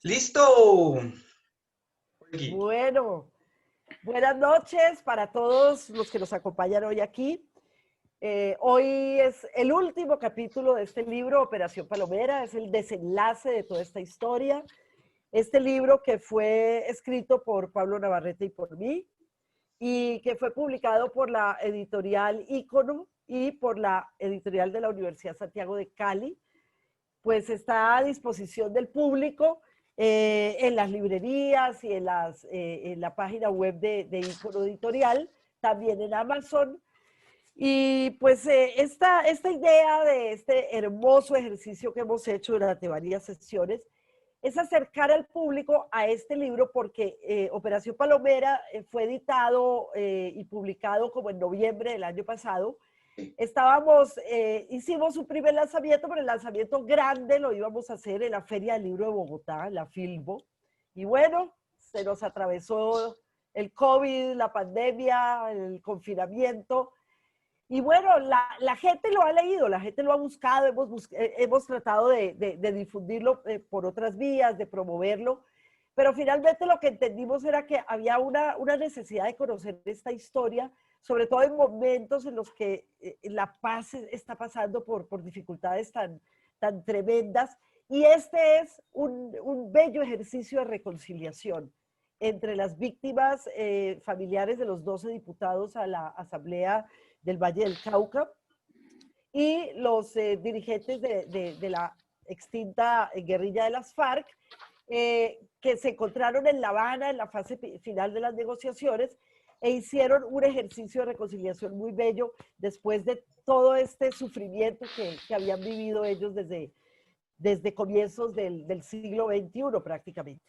¡Listo! Olgui. Bueno, buenas noches para todos los que nos acompañan hoy aquí. Hoy es el último capítulo de este libro, Operación Palomera, es el desenlace de toda esta historia. Este libro que fue escrito por Pablo Navarrete y por mí, y que fue publicado por la editorial Ícono y por la editorial de la Universidad Santiago de Cali, pues está a disposición del público en las librerías y en la página web de Ícono Editorial, también en Amazon. Y pues esta idea de este hermoso ejercicio que hemos hecho durante varias sesiones es acercar al público a este libro porque Operación Palomera fue editado y publicado como en noviembre del año pasado. Hicimos un primer lanzamiento, pero el lanzamiento grande lo íbamos a hacer en la Feria del Libro de Bogotá, en la Filbo. Y bueno, se nos atravesó el COVID, la pandemia, el confinamiento. Y bueno, la gente lo ha leído, la gente lo ha buscado, hemos tratado de difundirlo por otras vías, de promoverlo, pero finalmente lo que entendimos era que había una necesidad de conocer esta historia, sobre todo en momentos en los que la paz está pasando por dificultades tan tremendas, y este es un bello ejercicio de reconciliación entre las víctimas familiares de los 12 diputados a la Asamblea del Valle del Cauca y los dirigentes de la extinta guerrilla de las FARC, que se encontraron en La Habana en la fase final de las negociaciones e hicieron un ejercicio de reconciliación muy bello después de todo este sufrimiento que habían vivido ellos desde comienzos del siglo XXI prácticamente.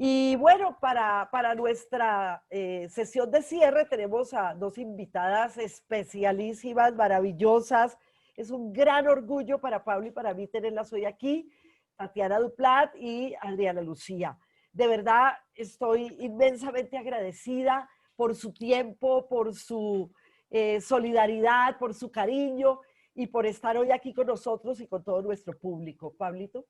Y bueno, para nuestra sesión de cierre tenemos a dos invitadas especialísimas, maravillosas. Es un gran orgullo para Pablo y para mí tenerlas hoy aquí, Tatiana Duplat y Adriana Lucía. De verdad, estoy inmensamente agradecida por su tiempo, por su solidaridad, por su cariño y por estar hoy aquí con nosotros y con todo nuestro público. Pablito.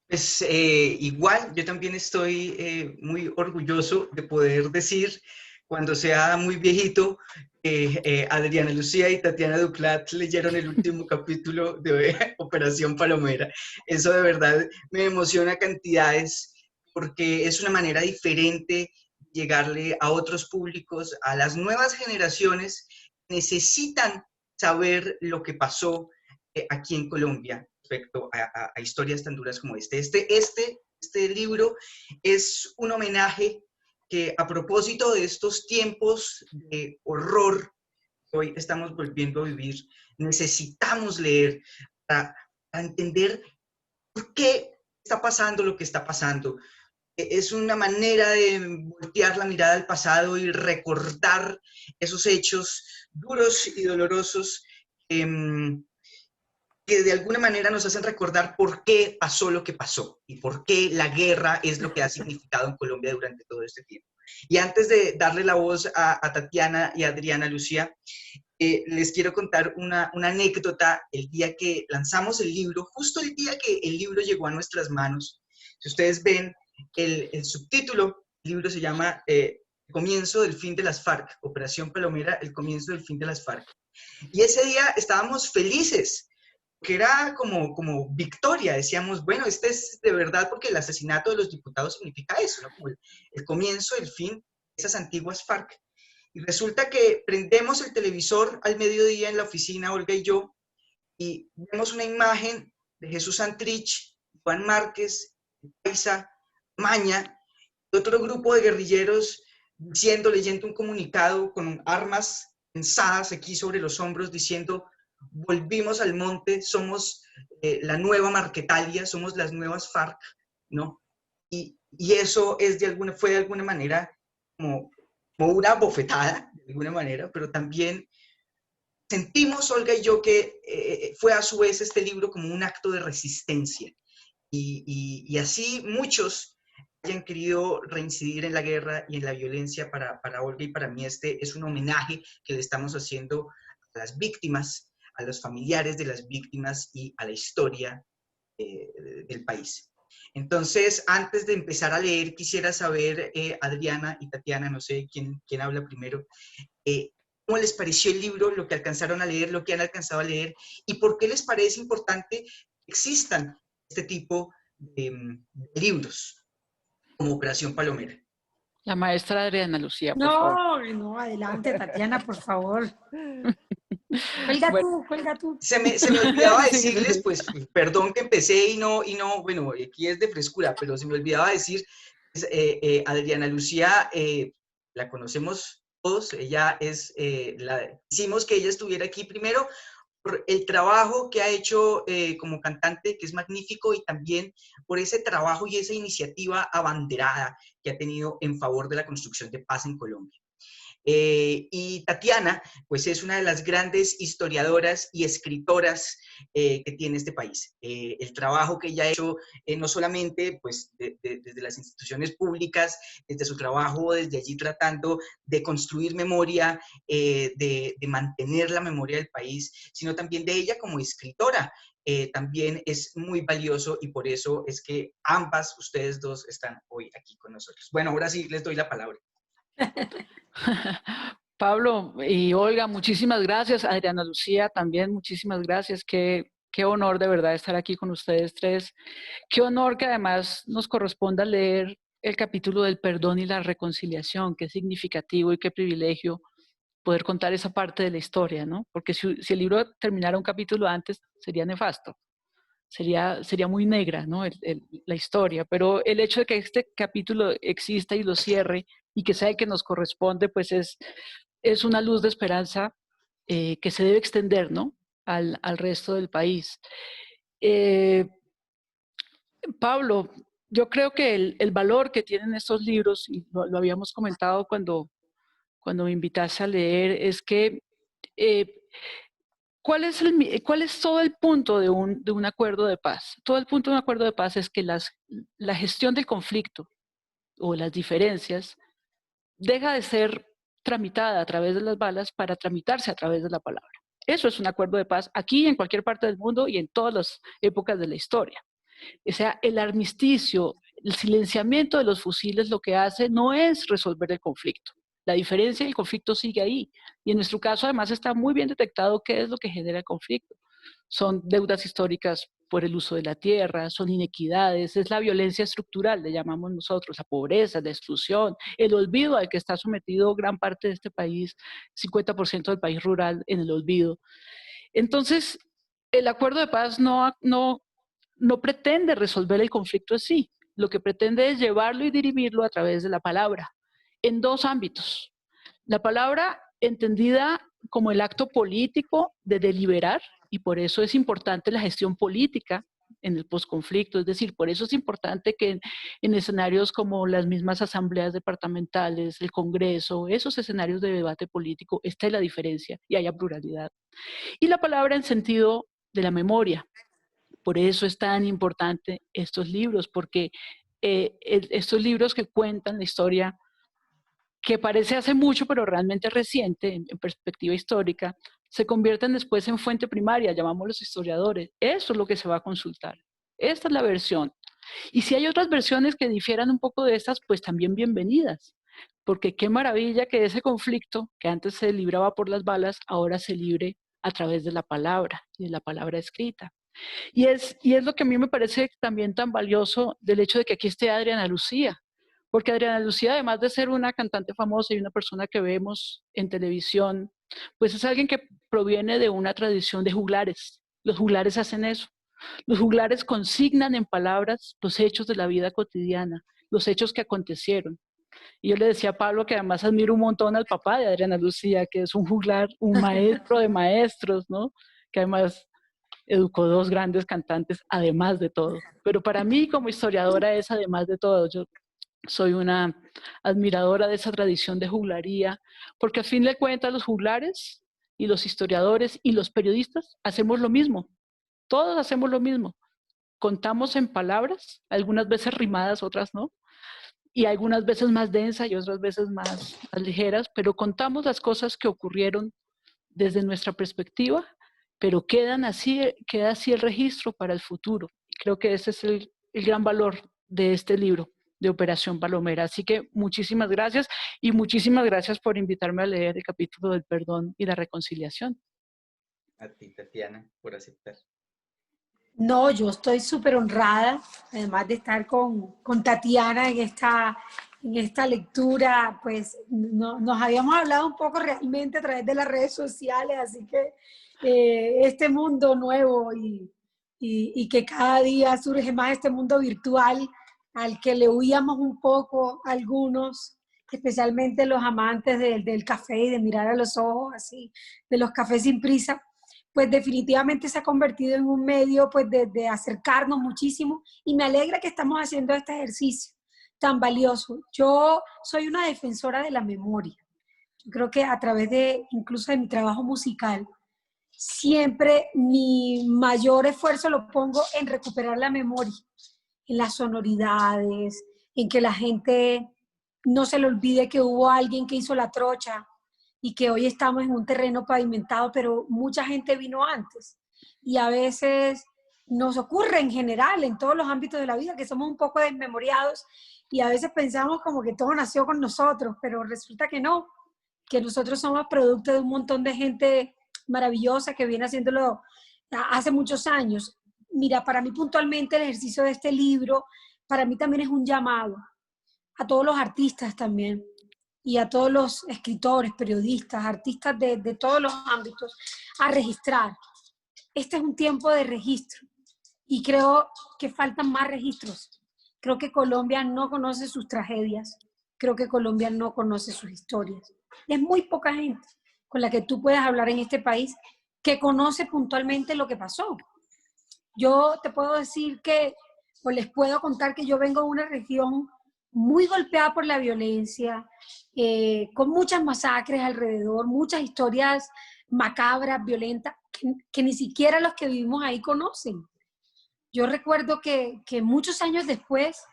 Pues igual, yo también estoy muy orgulloso de poder decir, cuando sea muy viejito, que Adriana Lucía y Tatiana Duplat leyeron el último capítulo de Operación Palomera. Eso de verdad me emociona cantidades, porque es una manera diferente de llegarle a otros públicos, a las nuevas generaciones que necesitan saber lo que pasó aquí en Colombia respecto a historias tan duras como este libro es un homenaje que, a propósito de estos tiempos de horror que hoy estamos volviendo a vivir, necesitamos leer para entender por qué está pasando lo que está pasando. Es una manera de voltear la mirada al pasado y recordar esos hechos duros y dolorosos que de alguna manera nos hacen recordar por qué pasó lo que pasó y por qué la guerra es lo que ha significado en Colombia durante todo este tiempo. Y antes de darle la voz a Tatiana y a Adriana Lucía, les quiero contar una anécdota el día que lanzamos el libro, justo el día que el libro llegó a nuestras manos. Si ustedes ven el subtítulo, el libro se llama El comienzo del fin de las FARC, Operación Palomera, el comienzo del fin de las FARC. Y ese día estábamos felices, que era como victoria, decíamos, bueno, este es de verdad porque el asesinato de los diputados significa eso, ¿no? Como el comienzo, el fin de esas antiguas FARC. Y resulta que prendemos el televisor al mediodía en la oficina, Olga y yo, y vemos una imagen de Jesús Santrich, Juan Márquez, Paisa, Maña, y otro grupo de guerrilleros leyendo un comunicado con armas pensadas aquí sobre los hombros, diciendo: volvimos al monte, somos la nueva Marquetalia, somos las nuevas FARC, ¿no? Y eso fue de alguna manera como una bofetada, de alguna manera, pero también sentimos, Olga y yo, que fue a su vez este libro como un acto de resistencia. Y así muchos hayan querido reincidir en la guerra y en la violencia, para Olga y para mí este es un homenaje que le estamos haciendo a las víctimas, a los familiares de las víctimas y a la historia del país. Entonces, antes de empezar a leer, quisiera saber, Adriana y Tatiana, no sé quién habla primero, ¿cómo les pareció el libro, lo que alcanzaron a leer, lo que han alcanzado a leer, y por qué les parece importante que existan este tipo de libros como Operación Palomera? La maestra Adriana Lucía, por favor. No, no, adelante, Tatiana, por favor. Cuelga Bueno, tú, cuelga tú. Se me olvidaba sí, sí, decirles, sí. pues, perdón que empecé y no, bueno, aquí es de frescura, pero se me olvidaba decir, pues, Adriana Lucía, la conocemos todos, ella es, hicimos que ella estuviera aquí primero por el trabajo que ha hecho como cantante, que es magnífico, y también por ese trabajo y esa iniciativa abanderada que ha tenido en favor de la construcción de paz en Colombia. Y Tatiana, pues es una de las grandes historiadoras y escritoras que tiene este país. El trabajo que ella ha hecho, no solamente pues, desde las instituciones públicas, desde su trabajo, desde allí tratando de construir memoria, de mantener la memoria del país, sino también de ella como escritora. También es muy valioso y por eso es que ambas, ustedes dos, están hoy aquí con nosotros. Bueno, ahora sí les doy la palabra. Pablo y Olga, muchísimas gracias. Adriana Lucía, también muchísimas gracias. Qué honor de verdad estar aquí con ustedes tres. Qué honor que además nos corresponda leer el capítulo del perdón y la reconciliación. Qué significativo y qué privilegio poder contar esa parte de la historia, ¿no? Porque si el libro terminara un capítulo antes, sería nefasto. Sería muy negra, ¿no? La historia, pero el hecho de que este capítulo exista y lo cierre y que sea el que nos corresponde, pues es una luz de esperanza que se debe extender, ¿no? Al resto del país. Pablo, yo creo que el valor que tienen estos libros, y lo habíamos comentado cuando me invitaste a leer, es que eh, ¿cuál es todo el punto de un acuerdo de paz? Todo el punto de un acuerdo de paz es que la gestión del conflicto o las diferencias deja de ser tramitada a través de las balas para tramitarse a través de la palabra. Eso es un acuerdo de paz aquí, en cualquier parte del mundo y en todas las épocas de la historia. O sea, el armisticio, el silenciamiento de los fusiles lo que hace no es resolver el conflicto. La diferencia del conflicto sigue ahí. Y en nuestro caso, además, está muy bien detectado qué es lo que genera el conflicto. Son deudas históricas por el uso de la tierra, son inequidades, es la violencia estructural, le llamamos nosotros, la pobreza, la exclusión, el olvido al que está sometido gran parte de este país, 50% del país rural en el olvido. Entonces, el acuerdo de paz no pretende resolver el conflicto en sí, lo que pretende es llevarlo y dirimirlo a través de la palabra, en dos ámbitos. La palabra entendida como el acto político de deliberar, y por eso es importante la gestión política en el posconflicto, es decir, por eso es importante que en escenarios como las mismas asambleas departamentales, el Congreso, esos escenarios de debate político, esté la diferencia y haya pluralidad. Y la palabra en sentido de la memoria. Por eso es tan importante estos libros, porque estos libros que cuentan la historia que parece hace mucho, pero realmente reciente, en perspectiva histórica, se convierten después en fuente primaria, llamamos los historiadores. Eso es lo que se va a consultar. Esta es la versión. Y si hay otras versiones que difieran un poco de estas, pues también bienvenidas. Porque qué maravilla que ese conflicto, que antes se libraba por las balas, ahora se libre a través de la palabra y de la palabra escrita. Y es lo que a mí me parece también tan valioso del hecho de que aquí esté Adriana Lucía, porque Adriana Lucía, además de ser una cantante famosa y una persona que vemos en televisión, pues es alguien que proviene de una tradición de juglares. Los juglares hacen eso. Los juglares consignan en palabras los hechos de la vida cotidiana, los hechos que acontecieron. Y yo le decía a Pablo que además admiro un montón al papá de Adriana Lucía, que es un juglar, un maestro de maestros, ¿no? Que además educó dos grandes cantantes, además de todo. Pero para mí, como historiadora, es además de todo. Yo soy una admiradora de esa tradición de juglaría, porque a fin de cuentas los juglares y los historiadores y los periodistas hacemos lo mismo. Todos hacemos lo mismo. Contamos en palabras, algunas veces rimadas, otras no, y algunas veces más densas y otras veces más ligeras, pero contamos las cosas que ocurrieron desde nuestra perspectiva, pero queda así el registro para el futuro. Creo que ese es el gran valor de este libro, de Operación Palomera. Así que muchísimas gracias y muchísimas gracias por invitarme a leer el capítulo del perdón y la reconciliación. A ti, Tatiana, por aceptar. No, yo estoy súper honrada, además de estar con Tatiana en esta lectura, pues nos habíamos hablado un poco realmente a través de las redes sociales, así que este mundo nuevo y que cada día surge más este mundo virtual al que le huíamos un poco algunos, especialmente los amantes del café y de mirar a los ojos así, de los cafés sin prisa, pues definitivamente se ha convertido en un medio pues de acercarnos muchísimo y me alegra que estamos haciendo este ejercicio tan valioso. Yo soy una defensora de la memoria. Yo creo que a través de incluso de mi trabajo musical, siempre mi mayor esfuerzo lo pongo en recuperar la memoria, en las sonoridades, en que la gente no se le olvide que hubo alguien que hizo la trocha y que hoy estamos en un terreno pavimentado, pero mucha gente vino antes. Y a veces nos ocurre en general, en todos los ámbitos de la vida, que somos un poco desmemoriados y a veces pensamos como que todo nació con nosotros, pero resulta que no, que nosotros somos producto de un montón de gente maravillosa que viene haciéndolo hace muchos años. Mira, para mí puntualmente el ejercicio de este libro, para mí también es un llamado a todos los artistas también y a todos los escritores, periodistas, artistas de todos los ámbitos, a registrar. Este es un tiempo de registro y creo que faltan más registros. Creo que Colombia no conoce sus tragedias, creo que Colombia no conoce sus historias. Es muy poca gente con la que tú puedas hablar en este país que conoce puntualmente lo que pasó. Yo te puedo decir que, o les puedo contar que yo vengo de una región muy golpeada por la violencia, con muchas masacres alrededor, muchas historias macabras, violentas, que ni siquiera los que vivimos ahí conocen. Yo recuerdo que muchos años después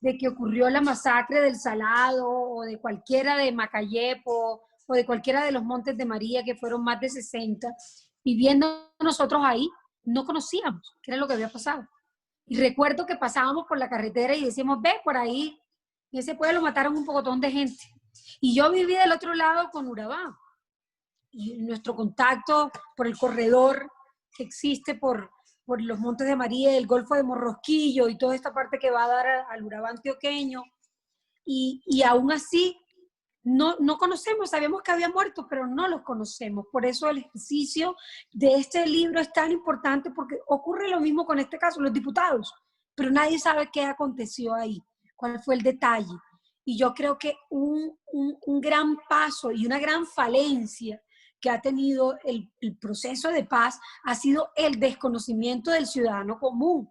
de que ocurrió la masacre del Salado o de cualquiera de Macayepo o de cualquiera de los Montes de María, que fueron más de 60, viviendo nosotros ahí, no conocíamos qué era lo que había pasado. Y recuerdo que pasábamos por la carretera y decíamos, ve, por ahí, en ese pueblo mataron un pocotón de gente. Y yo viví del otro lado con Urabá. Y nuestro contacto por el corredor que existe por los Montes de María, el Golfo de Morrosquillo y toda esta parte que va a dar al Urabá antioqueño. Y aún así, no conocemos, sabemos que había muertos, pero no los conocemos. Por eso el ejercicio de este libro es tan importante, porque ocurre lo mismo con este caso, los diputados, pero nadie sabe qué aconteció ahí, cuál fue el detalle. Y yo creo que un gran paso y una gran falencia que ha tenido el proceso de paz ha sido el desconocimiento del ciudadano común,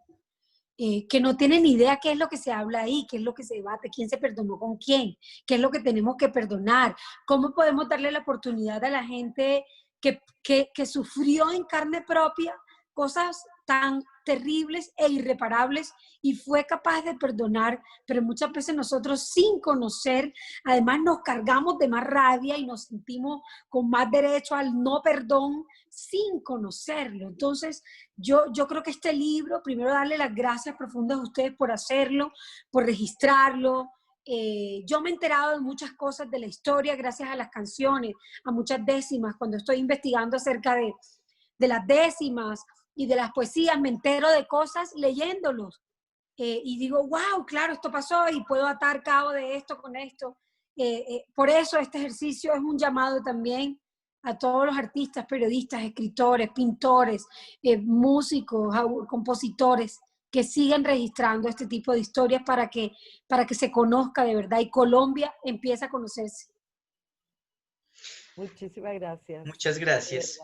que no tiene ni idea qué es lo que se habla ahí, qué es lo que se debate, quién se perdonó con quién, qué es lo que tenemos que perdonar, cómo podemos darle la oportunidad a la gente que sufrió en carne propia cosas tan terribles e irreparables y fue capaz de perdonar, pero muchas veces nosotros sin conocer, además nos cargamos de más rabia y nos sentimos con más derecho al no perdón sin conocerlo. Entonces, yo creo que este libro, primero darle las gracias profundas a ustedes por hacerlo, por registrarlo. Yo me he enterado de muchas cosas de la historia gracias a las canciones, a muchas décimas. Cuando estoy investigando acerca de las décimas y de las poesías, me entero de cosas leyéndolos. Y digo, wow, claro, esto pasó y puedo atar cabo de esto con esto. Por eso este ejercicio es un llamado también a todos los artistas, periodistas, escritores, pintores, músicos, compositores, que sigan registrando este tipo de historias para que se conozca de verdad y Colombia empiece a conocerse. Muchísimas gracias. Muchas gracias.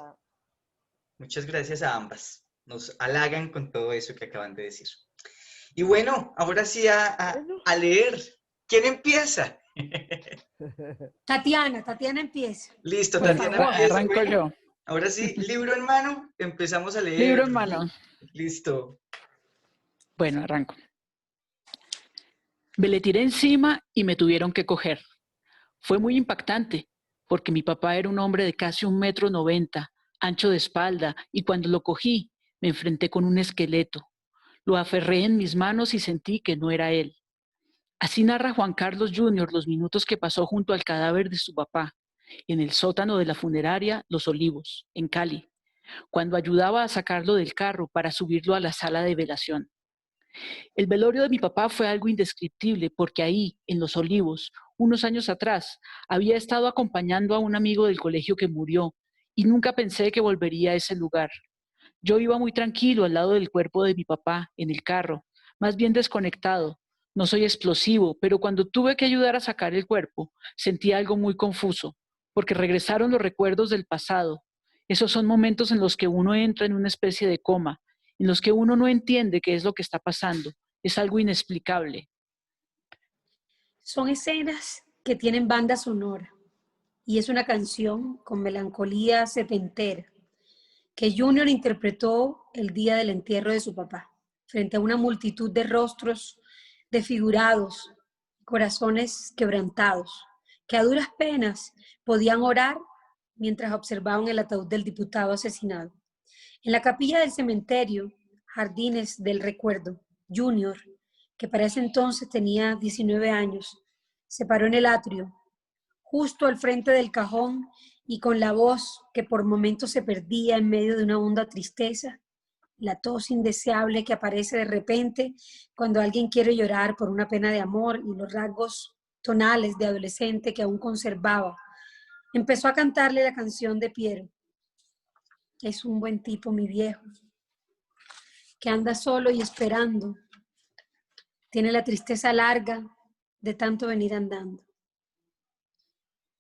Muchas gracias a ambas. Nos halagan con todo eso que acaban de decir. Y bueno, ahora sí a leer. ¿Quién empieza? Tatiana empieza. Listo, Bueno, Tatiana empieza. arranco Bueno, yo. ahora sí, libro en mano, empezamos a leer. Libro en mano. Listo. Bueno, arranco. Me le tiré encima y me tuvieron que coger. Fue muy impactante, porque mi papá era un hombre de casi 1,90 m, ancho de espalda, y cuando lo cogí, me enfrenté con un esqueleto. Lo aferré en mis manos y sentí que no era él. Así narra Juan Carlos Jr. los minutos que pasó junto al cadáver de su papá, en el sótano de la funeraria Los Olivos, en Cali, cuando ayudaba a sacarlo del carro para subirlo a la sala de velación. El velorio de mi papá fue algo indescriptible porque ahí, en Los Olivos, unos años atrás, había estado acompañando a un amigo del colegio que murió y nunca pensé que volvería a ese lugar. Yo iba muy tranquilo al lado del cuerpo de mi papá, en el carro, más bien desconectado. No soy explosivo, pero cuando tuve que ayudar a sacar el cuerpo, sentí algo muy confuso, porque regresaron los recuerdos del pasado. Esos son momentos en los que uno entra en una especie de coma, en los que uno no entiende qué es lo que está pasando. Es algo inexplicable. Son escenas que tienen banda sonora y es una canción con melancolía setentera que Junior interpretó el día del entierro de su papá, frente a una multitud de rostros desfigurados, corazones quebrantados, que a duras penas podían orar mientras observaban el ataúd del diputado asesinado. En la capilla del cementerio, Jardines del Recuerdo, Junior, que para ese entonces tenía 19 años, se paró en el atrio, justo al frente del cajón y con la voz que por momentos se perdía en medio de una honda tristeza, la tos indeseable que aparece de repente cuando alguien quiere llorar por una pena de amor y los rasgos tonales de adolescente que aún conservaba. Empezó a cantarle la canción de Piero. Es un buen tipo, mi viejo, que anda solo y esperando. Tiene la tristeza larga de tanto venir andando.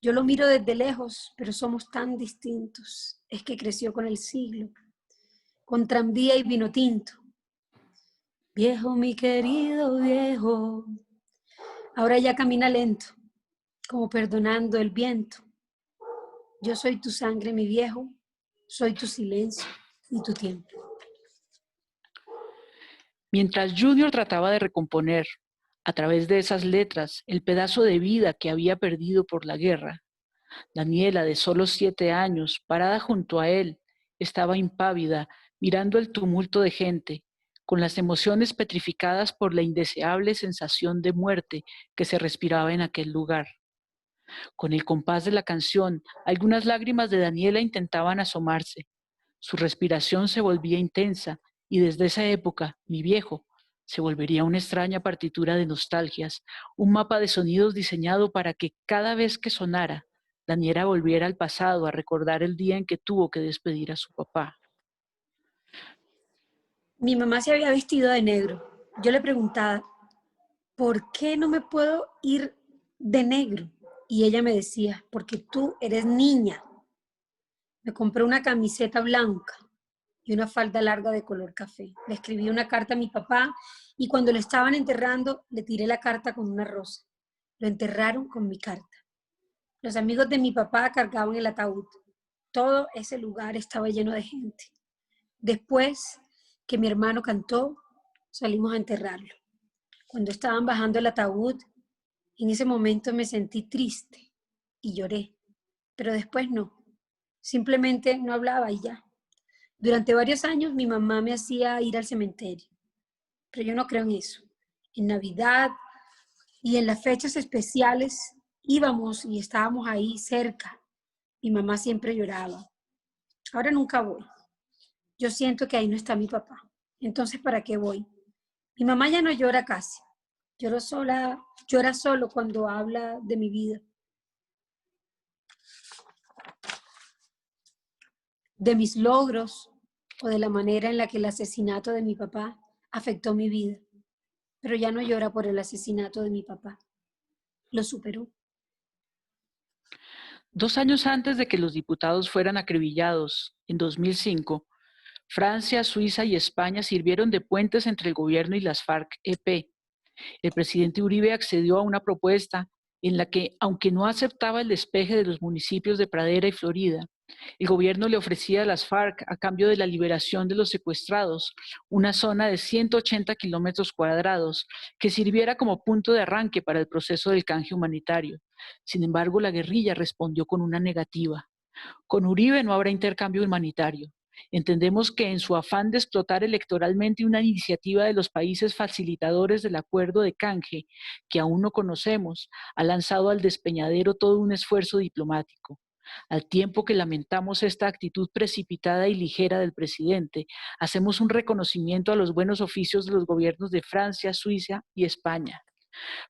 Yo lo miro desde lejos, pero somos tan distintos. Es que creció con el siglo, con tranvía y vino tinto. Viejo, mi querido viejo, ahora ya camina lento, como perdonando el viento. Yo soy tu sangre, mi viejo, soy tu silencio y tu tiempo. Mientras Junior trataba de recomponer, a través de esas letras, el pedazo de vida que había perdido por la guerra, Daniela, de solo 7 años, parada junto a él, estaba impávida, mirando el tumulto de gente, con las emociones petrificadas por la indeseable sensación de muerte que se respiraba en aquel lugar. Con el compás de la canción, algunas lágrimas de Daniela intentaban asomarse. Su respiración se volvía intensa y desde esa época, mi viejo, se volvería una extraña partitura de nostalgias, un mapa de sonidos diseñado para que cada vez que sonara, Daniela volviera al pasado a recordar el día en que tuvo que despedir a su papá. Mi mamá se había vestido de negro. Yo le preguntaba, ¿por qué no me puedo ir de negro? Y ella me decía, porque tú eres niña. Me compré una camiseta blanca y una falda larga de color café. Le escribí una carta a mi papá y cuando lo estaban enterrando le tiré la carta con una rosa. Lo enterraron con mi carta. Los amigos de mi papá cargaban el ataúd. Todo ese lugar estaba lleno de gente. Después que mi hermano cantó, salimos a enterrarlo. Cuando estaban bajando el ataúd, en ese momento me sentí triste y lloré, pero después no. Simplemente no hablaba y ya. Durante varios años mi mamá me hacía ir al cementerio, pero yo no creo en eso. En Navidad y en las fechas especiales íbamos y estábamos ahí cerca. Mi mamá siempre lloraba. Ahora nunca voy. Yo siento que ahí no está mi papá. Entonces, ¿para qué voy? Mi mamá ya no llora casi. Llora solo cuando habla de mi vida. De mis logros o de la manera en la que el asesinato de mi papá afectó mi vida. Pero ya no llora por el asesinato de mi papá. Lo superó. 2 años antes de que los diputados fueran acribillados, en 2005, Francia, Suiza y España sirvieron de puentes entre el gobierno y las FARC-EP. El presidente Uribe accedió a una propuesta en la que, aunque no aceptaba el despeje de los municipios de Pradera y Florida, el gobierno le ofrecía a las FARC, a cambio de la liberación de los secuestrados, una zona de 180 kilómetros cuadrados que sirviera como punto de arranque para el proceso del canje humanitario. Sin embargo, la guerrilla respondió con una negativa. Con Uribe no habrá intercambio humanitario. Entendemos que en su afán de explotar electoralmente una iniciativa de los países facilitadores del acuerdo de canje, que aún no conocemos, ha lanzado al despeñadero todo un esfuerzo diplomático. Al tiempo que lamentamos esta actitud precipitada y ligera del presidente, hacemos un reconocimiento a los buenos oficios de los gobiernos de Francia, Suiza y España.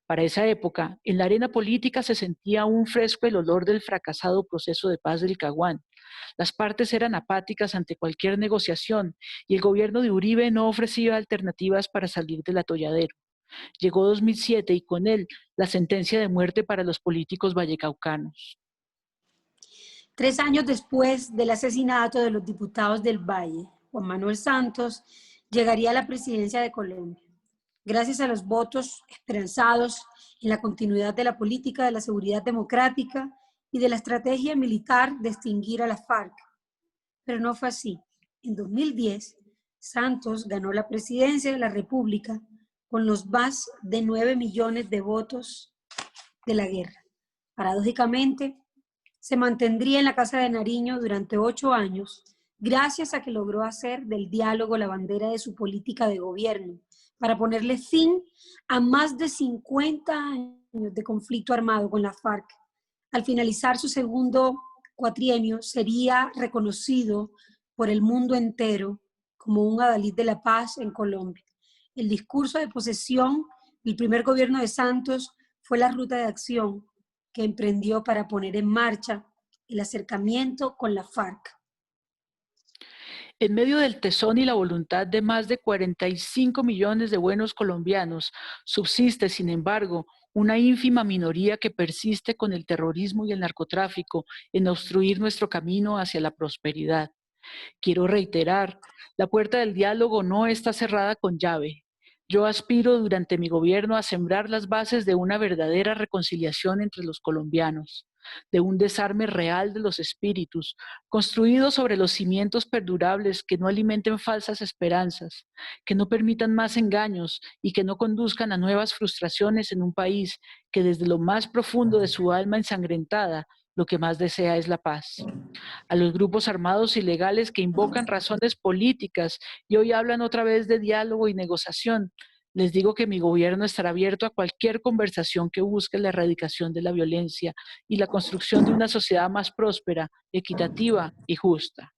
Para esa época, en la arena política se sentía aún fresco el olor del fracasado proceso de paz del Caguán. Las partes eran apáticas ante cualquier negociación y el gobierno de Uribe no ofrecía alternativas para salir del atolladero. Llegó 2007 y con él la sentencia de muerte para los políticos vallecaucanos. 3 años después del asesinato de los diputados del Valle, Juan Manuel Santos llegaría a la presidencia de Colombia. Gracias a los votos esperanzados en la continuidad de la política de la seguridad democrática y de la estrategia militar de extinguir a las FARC. Pero no fue así. En 2010, Santos ganó la presidencia de la República con los más de 9 millones de votos de la guerra. Paradójicamente, se mantendría en la Casa de Nariño durante 8 años, gracias a que logró hacer del diálogo la bandera de su política de gobierno, para ponerle fin a más de 50 años de conflicto armado con la FARC. Al finalizar su segundo cuatrienio, sería reconocido por el mundo entero como un adalid de la paz en Colombia. El discurso de posesión del primer gobierno de Santos fue la ruta de acción que emprendió para poner en marcha el acercamiento con la FARC. En medio del tesón y la voluntad de más de 45 millones de buenos colombianos, subsiste, sin embargo, una ínfima minoría que persiste con el terrorismo y el narcotráfico en obstruir nuestro camino hacia la prosperidad. Quiero reiterar, la puerta del diálogo no está cerrada con llave. Yo aspiro durante mi gobierno a sembrar las bases de una verdadera reconciliación entre los colombianos, de un desarme real de los espíritus, construido sobre los cimientos perdurables que no alimenten falsas esperanzas, que no permitan más engaños y que no conduzcan a nuevas frustraciones en un país que desde lo más profundo de su alma ensangrentada lo que más desea es la paz. A los grupos armados ilegales que invocan razones políticas y hoy hablan otra vez de diálogo y negociación, les digo que mi gobierno estará abierto a cualquier conversación que busque la erradicación de la violencia y la construcción de una sociedad más próspera, equitativa y justa.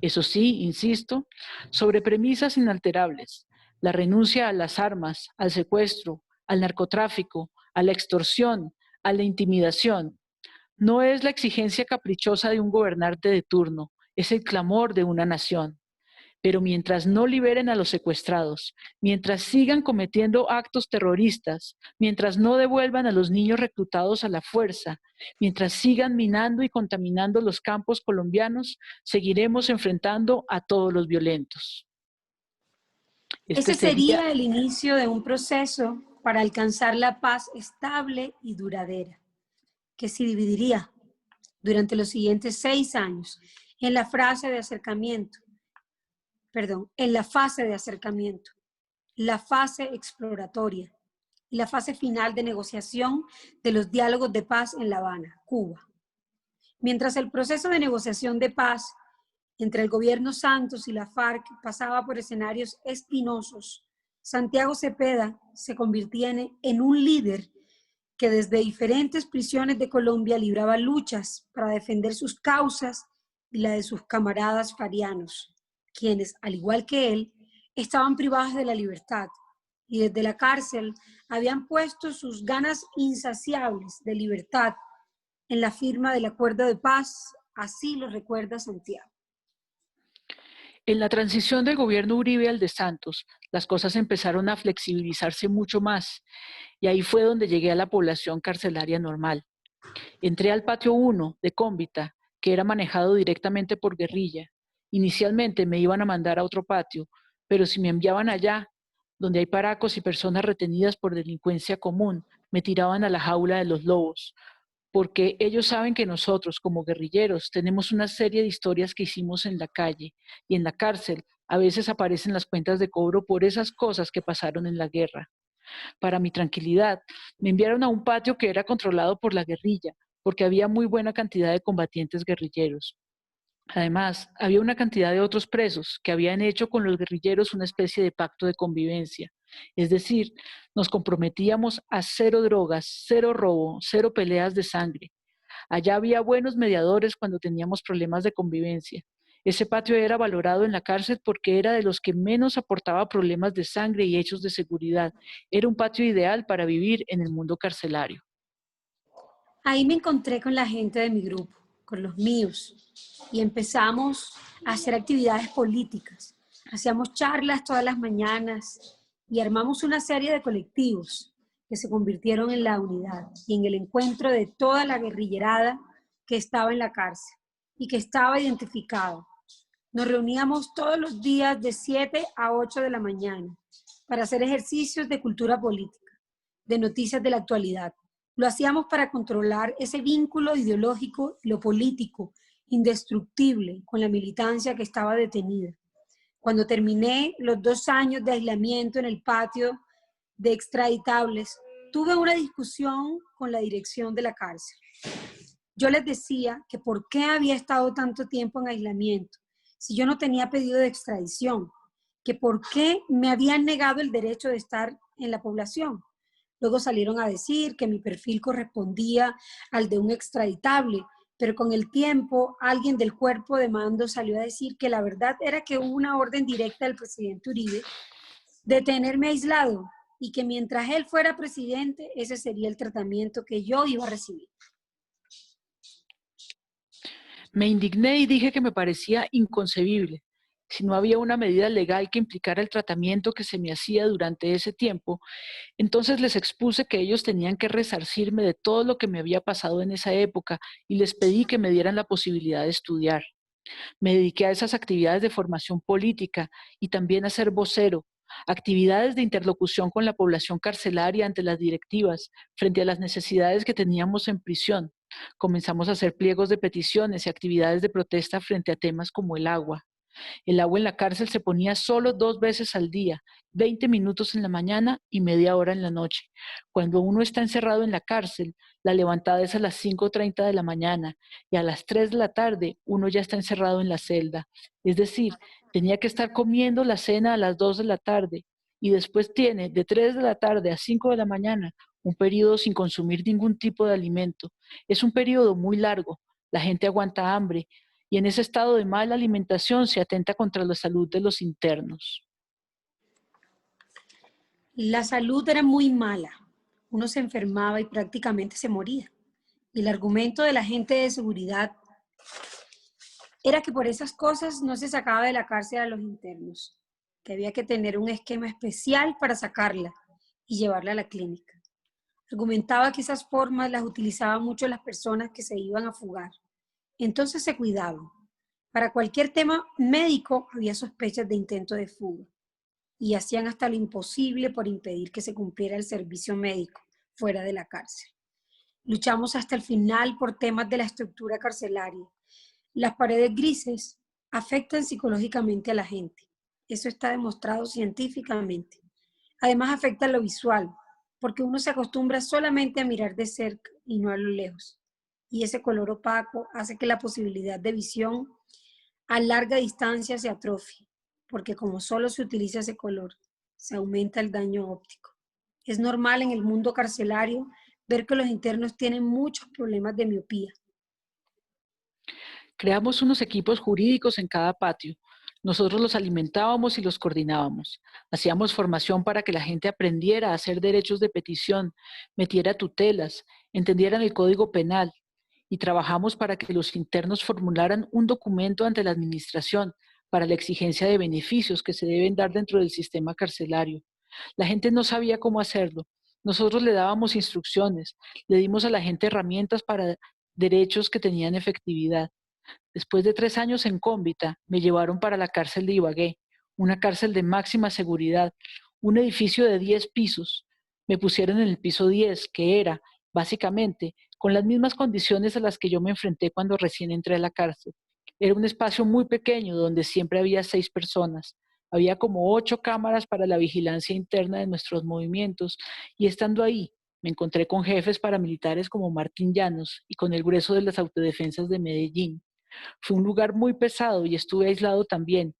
Eso sí, insisto, sobre premisas inalterables: la renuncia a las armas, al secuestro, al narcotráfico, a la extorsión, a la intimidación. No es la exigencia caprichosa de un gobernante de turno, es el clamor de una nación. Pero mientras no liberen a los secuestrados, mientras sigan cometiendo actos terroristas, mientras no devuelvan a los niños reclutados a la fuerza, mientras sigan minando y contaminando los campos colombianos, seguiremos enfrentando a todos los violentos. Ese sería el inicio de un proceso para alcanzar la paz estable y duradera, que se dividiría durante los siguientes 6 años en la fase de acercamiento, la fase exploratoria y la fase final de negociación de los diálogos de paz en La Habana, Cuba. Mientras el proceso de negociación de paz entre el gobierno Santos y la FARC pasaba por escenarios espinosos, Santiago Cepeda se convirtió en un líder que desde diferentes prisiones de Colombia libraba luchas para defender sus causas y la de sus camaradas farianos, quienes, al igual que él, estaban privados de la libertad y desde la cárcel habían puesto sus ganas insaciables de libertad en la firma del acuerdo de paz, así lo recuerda Santiago. En la transición del gobierno Uribe al de Santos, las cosas empezaron a flexibilizarse mucho más y ahí fue donde llegué a la población carcelaria normal. Entré al patio 1 de Cómbita, que era manejado directamente por guerrilla. Inicialmente me iban a mandar a otro patio, pero si me enviaban allá, donde hay paracos y personas retenidas por delincuencia común, me tiraban a la jaula de los lobos, porque ellos saben que nosotros, como guerrilleros, tenemos una serie de historias que hicimos en la calle y en la cárcel. A veces aparecen las cuentas de cobro por esas cosas que pasaron en la guerra. Para mi tranquilidad, me enviaron a un patio que era controlado por la guerrilla, porque había muy buena cantidad de combatientes guerrilleros. Además, había una cantidad de otros presos que habían hecho con los guerrilleros una especie de pacto de convivencia. Es decir, nos comprometíamos a cero drogas, cero robo, cero peleas de sangre. Allá había buenos mediadores cuando teníamos problemas de convivencia. Ese patio era valorado en la cárcel porque era de los que menos aportaba problemas de sangre y hechos de seguridad. Era un patio ideal para vivir en el mundo carcelario. Ahí me encontré con la gente de mi grupo, con los míos, y empezamos a hacer actividades políticas. Hacíamos charlas todas las mañanas y armamos una serie de colectivos que se convirtieron en la unidad y en el encuentro de toda la guerrillerada que estaba en la cárcel y que estaba identificada. Nos reuníamos todos los días de 7 a 8 de la mañana para hacer ejercicios de cultura política, de noticias de la actualidad. Lo hacíamos para controlar ese vínculo ideológico y lo político indestructible con la militancia que estaba detenida. Cuando terminé los 2 años de aislamiento en el patio de extraditables, tuve una discusión con la dirección de la cárcel. Yo les decía que por qué había estado tanto tiempo en aislamiento si yo no tenía pedido de extradición, que por qué me habían negado el derecho de estar en la población. Luego salieron a decir que mi perfil correspondía al de un extraditable, pero con el tiempo alguien del cuerpo de mando salió a decir que la verdad era que hubo una orden directa del presidente Uribe de tenerme aislado y que mientras él fuera presidente, ese sería el tratamiento que yo iba a recibir. Me indigné y dije que me parecía inconcebible. Si no había una medida legal que implicara el tratamiento que se me hacía durante ese tiempo, entonces les expuse que ellos tenían que resarcirme de todo lo que me había pasado en esa época y les pedí que me dieran la posibilidad de estudiar. Me dediqué a esas actividades de formación política y también a ser vocero, actividades de interlocución con la población carcelaria ante las directivas, frente a las necesidades que teníamos en prisión. Comenzamos a hacer pliegos de peticiones y actividades de protesta frente a temas como el agua. El agua en la cárcel se ponía solo 2 veces al día, 20 minutos en la mañana y media hora en la noche. Cuando uno está encerrado en la cárcel, la levantada es a las 5:30 de la mañana y a las 3 de la tarde uno ya está encerrado en la celda. Es decir, tenía que estar comiendo la cena a las 2 de la tarde y después tiene de 3 de la tarde a 5 de la mañana un periodo sin consumir ningún tipo de alimento. Es un periodo muy largo. La gente aguanta hambre y en ese estado de mala alimentación se atenta contra la salud de los internos. La salud era muy mala. Uno se enfermaba y prácticamente se moría. Y el argumento de la gente de seguridad era que por esas cosas no se sacaba de la cárcel a los internos, que había que tener un esquema especial para sacarla y llevarla a la clínica. Argumentaba que esas formas las utilizaban mucho las personas que se iban a fugar. Entonces se cuidaban. Para cualquier tema médico había sospechas de intento de fuga y hacían hasta lo imposible por impedir que se cumpliera el servicio médico fuera de la cárcel. Luchamos hasta el final por temas de la estructura carcelaria. Las paredes grises afectan psicológicamente a la gente. Eso está demostrado científicamente. Además afecta lo visual, porque uno se acostumbra solamente a mirar de cerca y no a lo lejos. Y ese color opaco hace que la posibilidad de visión a larga distancia se atrofie, porque como solo se utiliza ese color, se aumenta el daño óptico. Es normal en el mundo carcelario ver que los internos tienen muchos problemas de miopía. Creamos unos equipos jurídicos en cada patio. Nosotros los alimentábamos y los coordinábamos. Hacíamos formación para que la gente aprendiera a hacer derechos de petición, metiera tutelas, entendieran el código penal. Y trabajamos para que los internos formularan un documento ante la administración para la exigencia de beneficios que se deben dar dentro del sistema carcelario. La gente no sabía cómo hacerlo. Nosotros le dábamos instrucciones, le dimos a la gente herramientas para derechos que tenían efectividad. Después de 3 años en Cómbita, me llevaron para la cárcel de Ibagué, una cárcel de máxima seguridad, un edificio de 10 pisos. Me pusieron en el piso 10, que era, básicamente, con las mismas condiciones a las que yo me enfrenté cuando recién entré a la cárcel. Era un espacio muy pequeño donde siempre había 6 personas. Había como 8 cámaras para la vigilancia interna de nuestros movimientos y estando ahí, me encontré con jefes paramilitares como Martín Llanos y con el grueso de las autodefensas de Medellín. Fue un lugar muy pesado y estuve aislado también.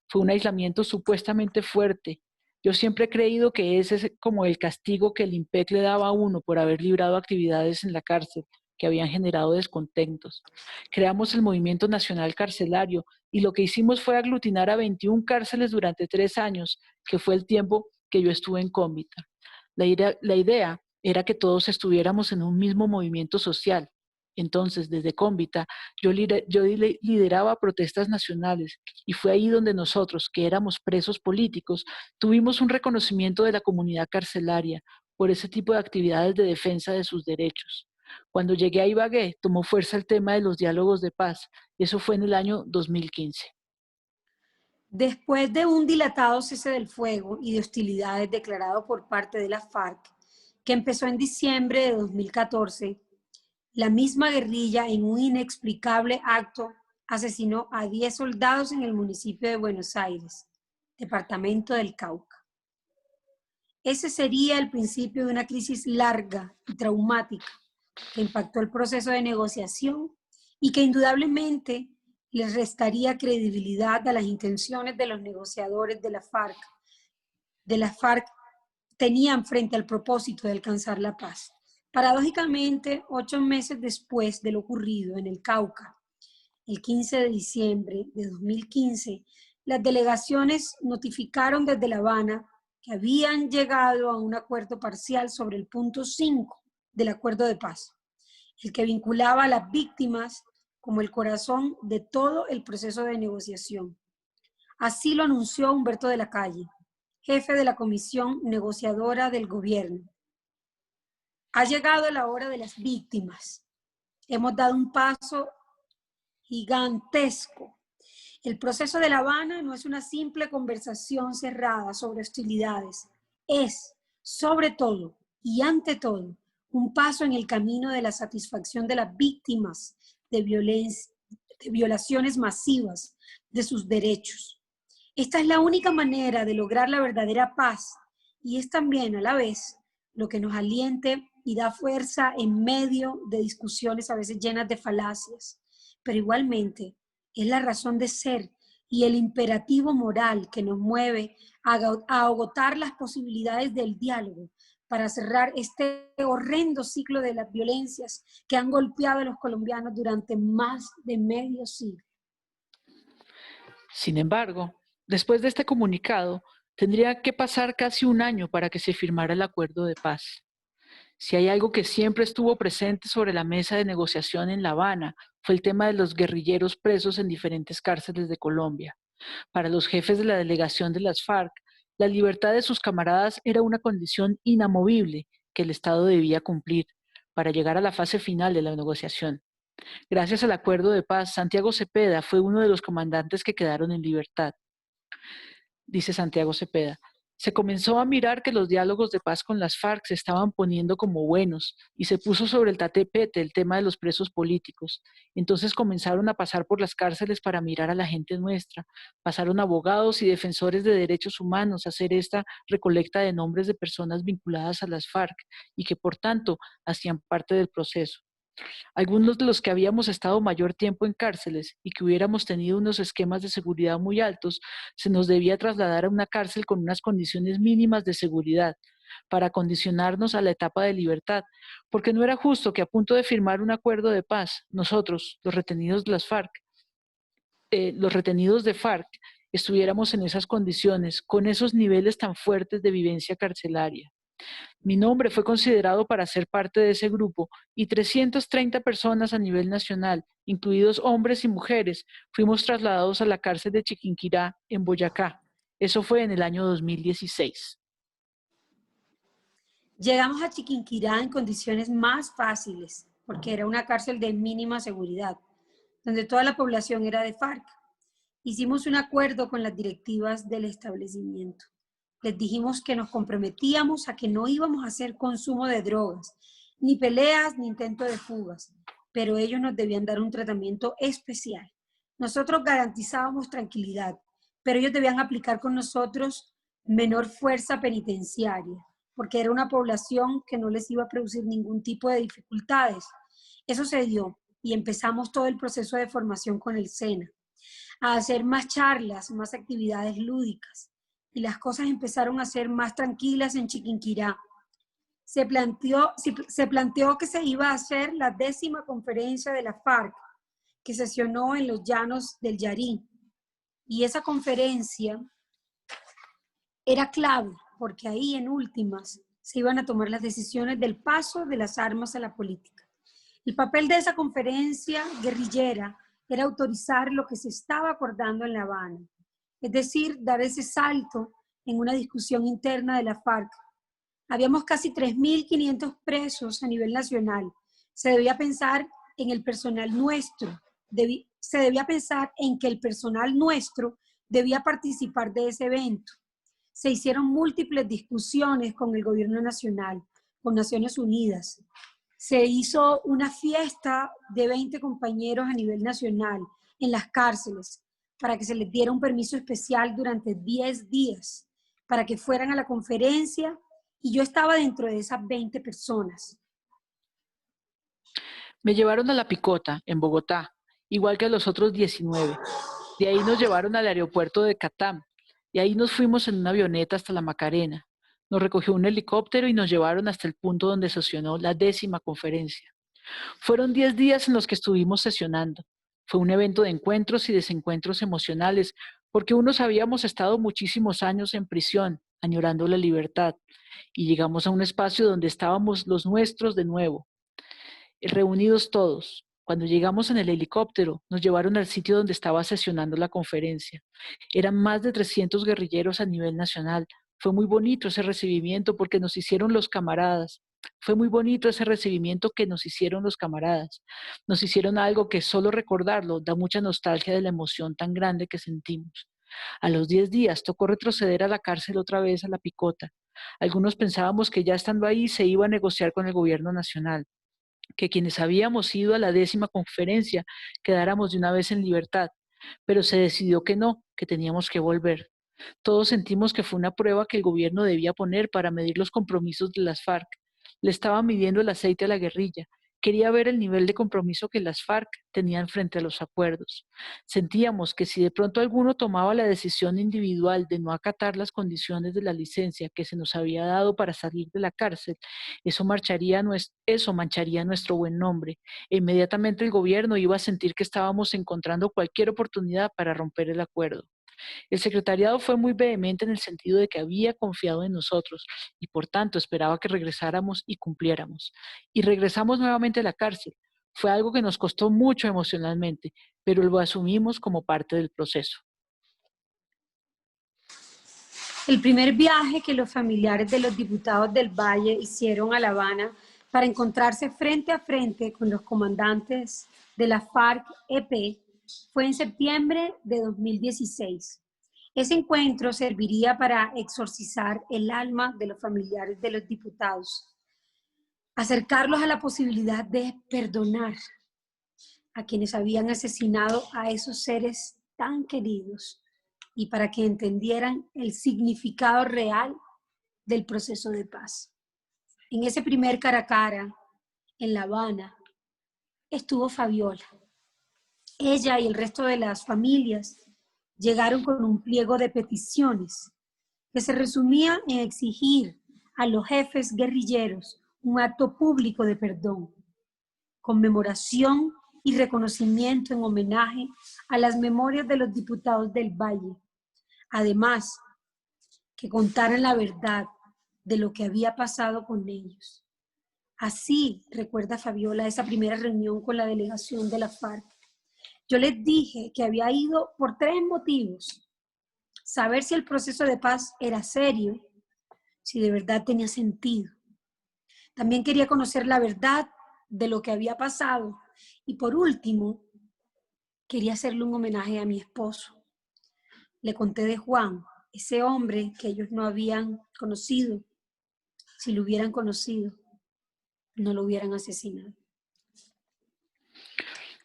Fue un aislamiento supuestamente fuerte. Yo siempre he creído que ese es como el castigo que el IMPEC le daba a uno por haber librado actividades en la cárcel que habían generado descontentos. Creamos el Movimiento Nacional Carcelario y lo que hicimos fue aglutinar a 21 cárceles durante 3 años, que fue el tiempo que yo estuve en Cómbita. La idea era que todos estuviéramos en un mismo movimiento social. Entonces, desde Cómbita, yo lideraba protestas nacionales y fue ahí donde nosotros, que éramos presos políticos, tuvimos un reconocimiento de la comunidad carcelaria por ese tipo de actividades de defensa de sus derechos. Cuando llegué a Ibagué, tomó fuerza el tema de los diálogos de paz, y eso fue en el año 2015. Después de un dilatado cese del fuego y de hostilidades declarado por parte de la FARC, que empezó en diciembre de 2014, la misma guerrilla, en un inexplicable acto, asesinó a 10 soldados en el municipio de Buenos Aires, departamento del Cauca. Ese sería el principio de una crisis larga y traumática que impactó el proceso de negociación y que indudablemente les restaría credibilidad a las intenciones de los negociadores de la FARC. Tenían frente al propósito de alcanzar la paz. Paradójicamente, 8 meses después de lo ocurrido en el Cauca, el 15 de diciembre de 2015, las delegaciones notificaron desde La Habana que habían llegado a un acuerdo parcial sobre el punto 5 del acuerdo de paz, el que vinculaba a las víctimas como el corazón de todo el proceso de negociación. Así lo anunció Humberto de la Calle, jefe de la comisión negociadora del gobierno. Ha llegado la hora de las víctimas. Hemos dado un paso gigantesco. El proceso de La Habana no es una simple conversación cerrada sobre hostilidades. Es, sobre todo y ante todo, un paso en el camino de la satisfacción de las víctimas de violaciones masivas de sus derechos. Esta es la única manera de lograr la verdadera paz y es también a la vez lo que nos aliente y da fuerza en medio de discusiones a veces llenas de falacias, pero igualmente es la razón de ser y el imperativo moral que nos mueve a agotar las posibilidades del diálogo para cerrar este horrendo ciclo de las violencias que han golpeado a los colombianos durante más de medio siglo. Sin embargo, después de este comunicado, tendría que pasar casi un año para que se firmara el acuerdo de paz. Si hay algo que siempre estuvo presente sobre la mesa de negociación en La Habana, fue el tema de los guerrilleros presos en diferentes cárceles de Colombia. Para los jefes de la delegación de las FARC, la libertad de sus camaradas era una condición inamovible que el Estado debía cumplir para llegar a la fase final de la negociación. Gracias al acuerdo de paz, Santiago Cepeda fue uno de los comandantes que quedaron en libertad. Dice Santiago Cepeda: se comenzó a mirar que los diálogos de paz con las FARC se estaban poniendo como buenos y se puso sobre el tapete el tema de los presos políticos. Entonces comenzaron a pasar por las cárceles para mirar a la gente nuestra. Pasaron abogados y defensores de derechos humanos a hacer esta recolecta de nombres de personas vinculadas a las FARC y que por tanto hacían parte del proceso. Algunos de los que habíamos estado mayor tiempo en cárceles y que hubiéramos tenido unos esquemas de seguridad muy altos, se nos debía trasladar a una cárcel con unas condiciones mínimas de seguridad para condicionarnos a la etapa de libertad, porque no era justo que a punto de firmar un acuerdo de paz, nosotros, los retenidos de las FARC, estuviéramos en esas condiciones, con esos niveles tan fuertes de vivencia carcelaria. Mi nombre fue considerado para ser parte de ese grupo y 330 personas a nivel nacional, incluidos hombres y mujeres, fuimos trasladados a la cárcel de Chiquinquirá, en Boyacá. Eso fue en el año 2016. Llegamos a Chiquinquirá en condiciones más fáciles, porque era una cárcel de mínima seguridad, donde toda la población era de FARC. Hicimos un acuerdo con las directivas del establecimiento. Les dijimos que nos comprometíamos a que no íbamos a hacer consumo de drogas, ni peleas, ni intento de fugas, pero ellos nos debían dar un tratamiento especial. Nosotros garantizábamos tranquilidad, pero ellos debían aplicar con nosotros menor fuerza penitenciaria, porque era una población que no les iba a producir ningún tipo de dificultades. Eso se dio, y empezamos todo el proceso de formación con el SENA, a hacer más charlas, más actividades lúdicas, y las cosas empezaron a ser más tranquilas en Chiquinquirá. Se planteó que se iba a hacer la 10ª conferencia de la FARC, que sesionó en los llanos del Yarí. Y esa conferencia era clave, porque ahí en últimas se iban a tomar las decisiones del paso de las armas a la política. El papel de esa conferencia guerrillera era autorizar lo que se estaba acordando en La Habana, es decir, dar ese salto en una discusión interna de la FARC. Habíamos casi 3.500 presos a nivel nacional. Se debía pensar en el personal nuestro, se debía pensar en que el personal nuestro debía participar de ese evento. Se hicieron múltiples discusiones con el gobierno nacional, con Naciones Unidas. Se hizo una fiesta de 20 compañeros a nivel nacional en las cárceles para que se les diera un permiso especial durante 10 días, para que fueran a la conferencia, y yo estaba dentro de esas 20 personas. Me llevaron a La Picota, en Bogotá, igual que a los otros 19. De ahí nos llevaron al aeropuerto de Catam, y ahí nos fuimos en una avioneta hasta La Macarena. Nos recogió un helicóptero y nos llevaron hasta el punto donde sesionó la 10ª conferencia. Fueron 10 días en los que estuvimos sesionando. Fue un evento de encuentros y desencuentros emocionales, porque unos habíamos estado muchísimos años en prisión, añorando la libertad, y llegamos a un espacio donde estábamos los nuestros de nuevo, reunidos todos. Cuando llegamos en el helicóptero, nos llevaron al sitio donde estaba sesionando la conferencia. Eran más de 300 guerrilleros a nivel nacional. Fue muy bonito ese recibimiento porque nos hicieron los camaradas. Fue muy bonito ese recibimiento que nos hicieron los camaradas. Nos hicieron algo que solo recordarlo da mucha nostalgia de la emoción tan grande que sentimos. A los 10 días tocó retroceder a la cárcel otra vez a La Picota. Algunos pensábamos que ya estando ahí se iba a negociar con el gobierno nacional, que quienes habíamos ido a la 10ª conferencia quedáramos de una vez en libertad, pero se decidió que no, que teníamos que volver. Todos sentimos que fue una prueba que el gobierno debía poner para medir los compromisos de las FARC. Le estaba midiendo el aceite a la guerrilla. Quería ver el nivel de compromiso que las FARC tenían frente a los acuerdos. Sentíamos que si de pronto alguno tomaba la decisión individual de no acatar las condiciones de la licencia que se nos había dado para salir de la cárcel, eso mancharía nuestro buen nombre. E inmediatamente el gobierno iba a sentir que estábamos encontrando cualquier oportunidad para romper el acuerdo. El secretariado fue muy vehemente en el sentido de que había confiado en nosotros y por tanto esperaba que regresáramos y cumpliéramos. Y regresamos nuevamente a la cárcel. Fue algo que nos costó mucho emocionalmente, pero lo asumimos como parte del proceso. El primer viaje que los familiares de los diputados del Valle hicieron a La Habana para encontrarse frente a frente con los comandantes de la FARC-EP fue en septiembre de 2016. Ese encuentro serviría para exorcizar el alma de los familiares de los diputados, acercarlos a la posibilidad de perdonar a quienes habían asesinado a esos seres tan queridos y para que entendieran el significado real del proceso de paz. En ese primer cara a cara, en La Habana, estuvo Fabiola. Ella y el resto de las familias llegaron con un pliego de peticiones que se resumía en exigir a los jefes guerrilleros un acto público de perdón, conmemoración y reconocimiento en homenaje a las memorias de los diputados del Valle. Además, que contaran la verdad de lo que había pasado con ellos. Así recuerda Fabiola esa primera reunión con la delegación de la FARC. Yo les dije que había ido por 3 motivos. Saber si el proceso de paz era serio, si de verdad tenía sentido. También quería conocer la verdad de lo que había pasado. Y por último, quería hacerle un homenaje a mi esposo. Le conté de Juan, ese hombre que ellos no habían conocido. Si lo hubieran conocido, no lo hubieran asesinado.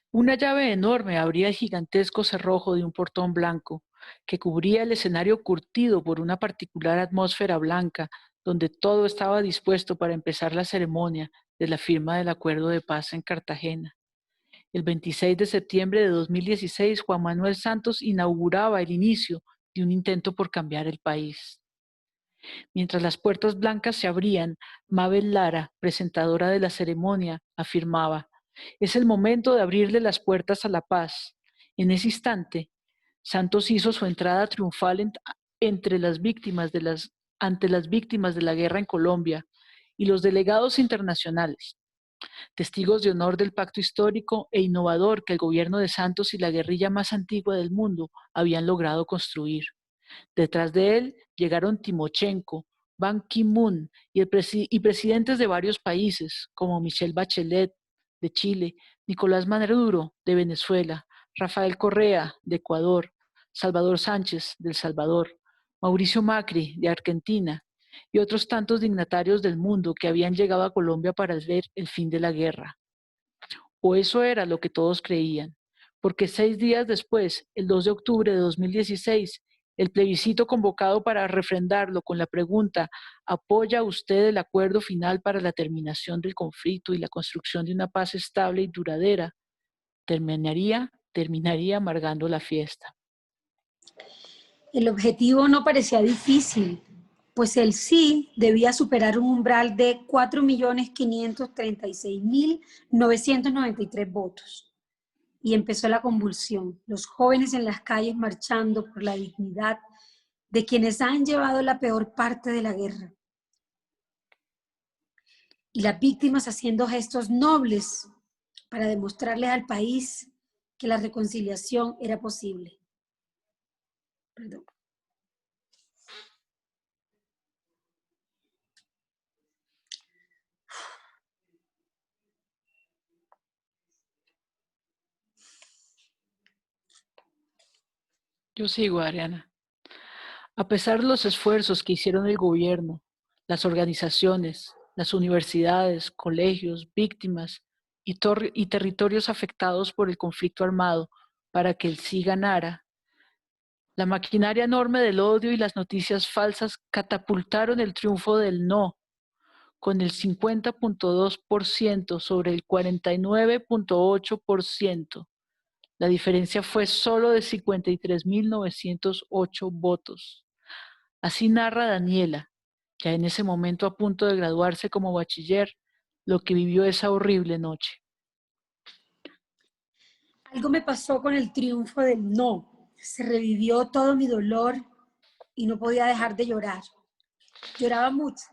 Una llave enorme abría el gigantesco cerrojo de un portón blanco que cubría el escenario curtido por una particular atmósfera blanca donde todo estaba dispuesto para empezar la ceremonia de la firma del acuerdo de paz en Cartagena. El 26 de septiembre de 2016, Juan Manuel Santos inauguraba el inicio de un intento por cambiar el país. Mientras las puertas blancas se abrían, Mabel Lara, presentadora de la ceremonia, afirmaba: «Es el momento de abrirle las puertas a la paz». En ese instante, Santos hizo su entrada triunfal ante las víctimas de la guerra en Colombia y los delegados internacionales, testigos de honor del pacto histórico e innovador que el gobierno de Santos y la guerrilla más antigua del mundo habían logrado construir. Detrás de él llegaron Timochenko, Ban Ki-moon y presidentes de varios países, como Michelle Bachelet, de Chile, Nicolás Maduro, de Venezuela, Rafael Correa, de Ecuador, Salvador Sánchez, de El Salvador, Mauricio Macri, de Argentina, y otros tantos dignatarios del mundo que habían llegado a Colombia para ver el fin de la guerra. O eso era lo que todos creían, porque 6 días después, el 2 de octubre de 2016, el plebiscito convocado para refrendarlo con la pregunta: ¿apoya usted el acuerdo final para la terminación del conflicto y la construcción de una paz estable y duradera? Terminaría amargando la fiesta. El objetivo no parecía difícil, pues el sí debía superar un umbral de 4.536.993 votos. Y empezó la convulsión, los jóvenes en las calles marchando por la dignidad de quienes han llevado la peor parte de la guerra. Y las víctimas haciendo gestos nobles para demostrarles al país que la reconciliación era posible. Perdón. Yo sigo, Ariana. A pesar de los esfuerzos que hicieron el gobierno, las organizaciones, las universidades, colegios, víctimas y territorios afectados por el conflicto armado para que el sí ganara, la maquinaria enorme del odio y las noticias falsas catapultaron el triunfo del no, con el 50.2% sobre el 49.8%. La diferencia fue solo de 53.908 votos. Así narra Daniela, ya en ese momento a punto de graduarse como bachiller, lo que vivió esa horrible noche. Algo me pasó con el triunfo del no. Se revivió todo mi dolor y no podía dejar de llorar. Lloraba mucho.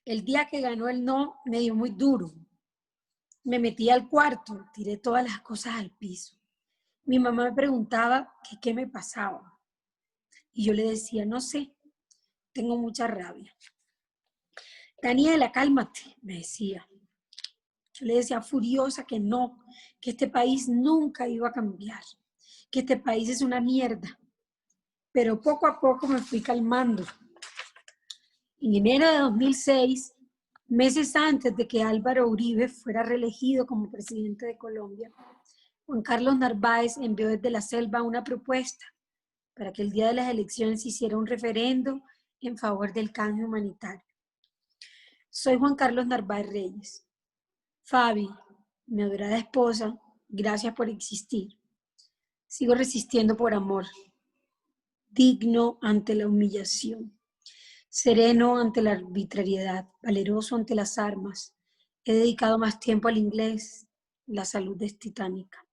El día que ganó el no me dio muy duro. Me metí al cuarto, tiré todas las cosas al piso. Mi mamá me preguntaba que qué me pasaba. Y yo le decía, no sé, tengo mucha rabia. Daniela, cálmate, me decía. Yo le decía furiosa que no, que este país nunca iba a cambiar, que este país es una mierda. Pero poco a poco me fui calmando. En enero de 2006, meses antes de que Álvaro Uribe fuera reelegido como presidente de Colombia, Juan Carlos Narváez envió desde la selva una propuesta para que el día de las elecciones se hiciera un referendo en favor del canje humanitario. Soy Juan Carlos Narváez Reyes. Fabi, mi adorada esposa, gracias por existir. Sigo resistiendo por amor, digno ante la humillación, sereno ante la arbitrariedad, valeroso ante las armas. He dedicado más tiempo al inglés, la salud es titánica.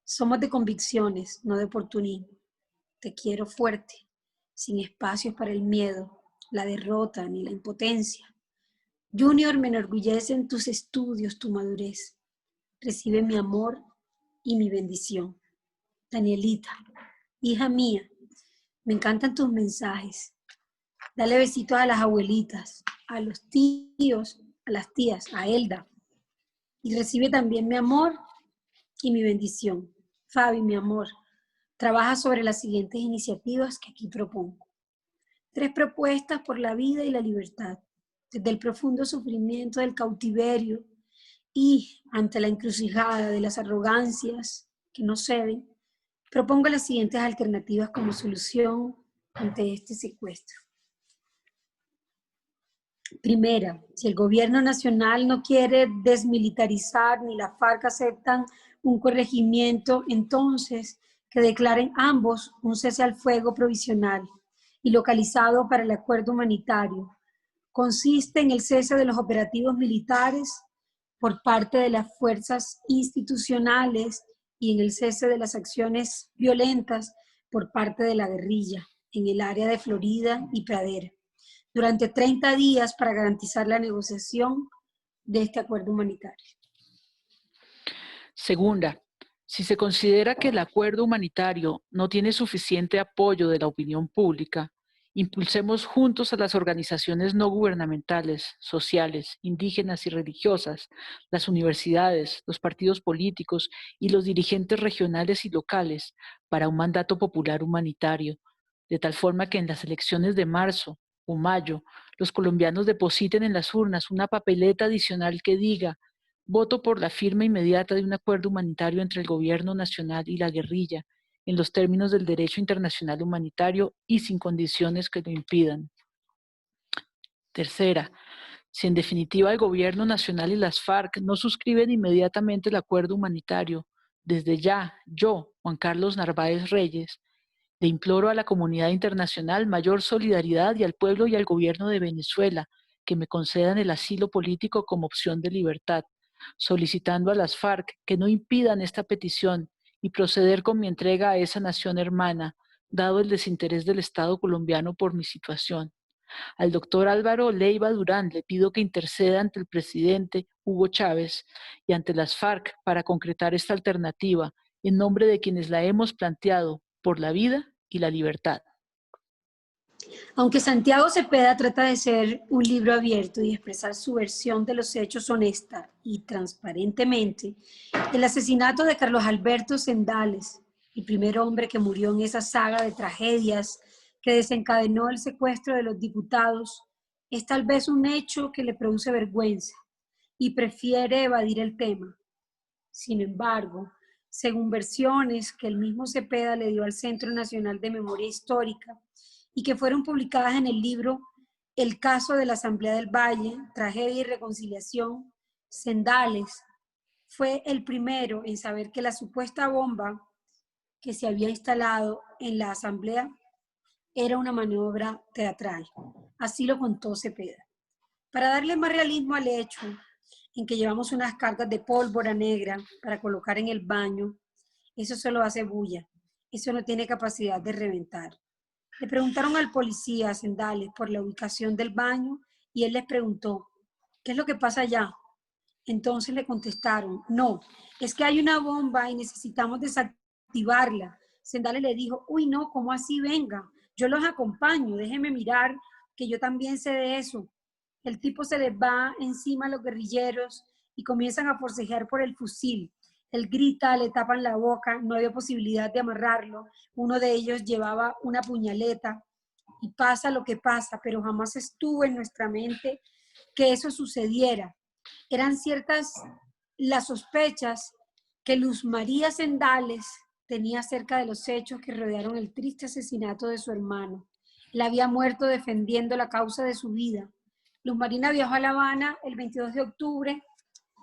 Somos de convicciones, no de oportunismo. Te quiero fuerte, sin espacios para el miedo, la derrota ni la impotencia. Junior, me enorgullecen tus estudios, tu madurez. Recibe mi amor y mi bendición. Danielita, hija mía, me encantan tus mensajes. Dale besitos a las abuelitas, a los tíos, a las tías, a Elda. Y recibe también mi amor y mi bendición. Fabi, mi amor, trabaja sobre las siguientes iniciativas que aquí propongo. 3 propuestas por la vida y la libertad, desde el profundo sufrimiento del cautiverio y ante la encrucijada de las arrogancias que no ceden, propongo las siguientes alternativas como solución ante este secuestro. Primera, si el gobierno nacional no quiere desmilitarizar ni la FARC aceptan un corregimiento, entonces que declaren ambos un cese al fuego provisional y localizado para el acuerdo humanitario. Consiste en el cese de los operativos militares por parte de las fuerzas institucionales y en el cese de las acciones violentas por parte de la guerrilla en el área de Florida y Pradera durante 30 días para garantizar la negociación de este acuerdo humanitario. Segunda, si se considera que el acuerdo humanitario no tiene suficiente apoyo de la opinión pública, impulsemos juntos a las organizaciones no gubernamentales, sociales, indígenas y religiosas, las universidades, los partidos políticos y los dirigentes regionales y locales para un mandato popular humanitario, de tal forma que en las elecciones de marzo o mayo los colombianos depositen en las urnas una papeleta adicional que diga: voto por la firma inmediata de un acuerdo humanitario entre el gobierno nacional y la guerrilla, en los términos del derecho internacional humanitario y sin condiciones que lo impidan. Tercera, si en definitiva el gobierno nacional y las FARC no suscriben inmediatamente el acuerdo humanitario, desde ya, yo, Juan Carlos Narváez Reyes, le imploro a la comunidad internacional mayor solidaridad y al pueblo y al gobierno de Venezuela que me concedan el asilo político como opción de libertad, solicitando a las FARC que no impidan esta petición y proceder con mi entrega a esa nación hermana, dado el desinterés del Estado colombiano por mi situación. Al doctor Álvaro Leiva Durán le pido que interceda ante el presidente Hugo Chávez y ante las FARC para concretar esta alternativa en nombre de quienes la hemos planteado por la vida y la libertad. Aunque Santiago Cepeda trata de ser un libro abierto y expresar su versión de los hechos honesta y transparentemente, el asesinato de Carlos Alberto Sendales, el primer hombre que murió en esa saga de tragedias que desencadenó el secuestro de los diputados, es tal vez un hecho que le produce vergüenza y prefiere evadir el tema. Sin embargo, según versiones que el mismo Cepeda le dio al Centro Nacional de Memoria Histórica y que fueron publicadas en el libro El caso de la Asamblea del Valle, Tragedia y Reconciliación, Sendales fue el primero en saber que la supuesta bomba que se había instalado en la Asamblea era una maniobra teatral. Así lo contó Cepeda. Para darle más realismo al hecho en que llevamos unas cargas de pólvora negra para colocar en el baño, eso solo hace bulla, eso no tiene capacidad de reventar. Le preguntaron al policía Sendales por la ubicación del baño y él les preguntó, ¿qué es lo que pasa allá? Entonces le contestaron, no, es que hay una bomba y necesitamos desactivarla. Sendales le dijo, uy no, ¿cómo así? Venga, yo los acompaño, déjenme mirar que yo también sé de eso. El tipo se les va encima a los guerrilleros y comienzan a forcejear por el fusil. Él grita, le tapan la boca, no había posibilidad de amarrarlo. Uno de ellos llevaba una puñaleta y pasa lo que pasa, pero jamás estuvo en nuestra mente que eso sucediera. Eran ciertas las sospechas que Luz María Sendales tenía acerca de los hechos que rodearon el triste asesinato de su hermano. Él había muerto defendiendo la causa de su vida. Luz Marina viajó a La Habana el 22 de octubre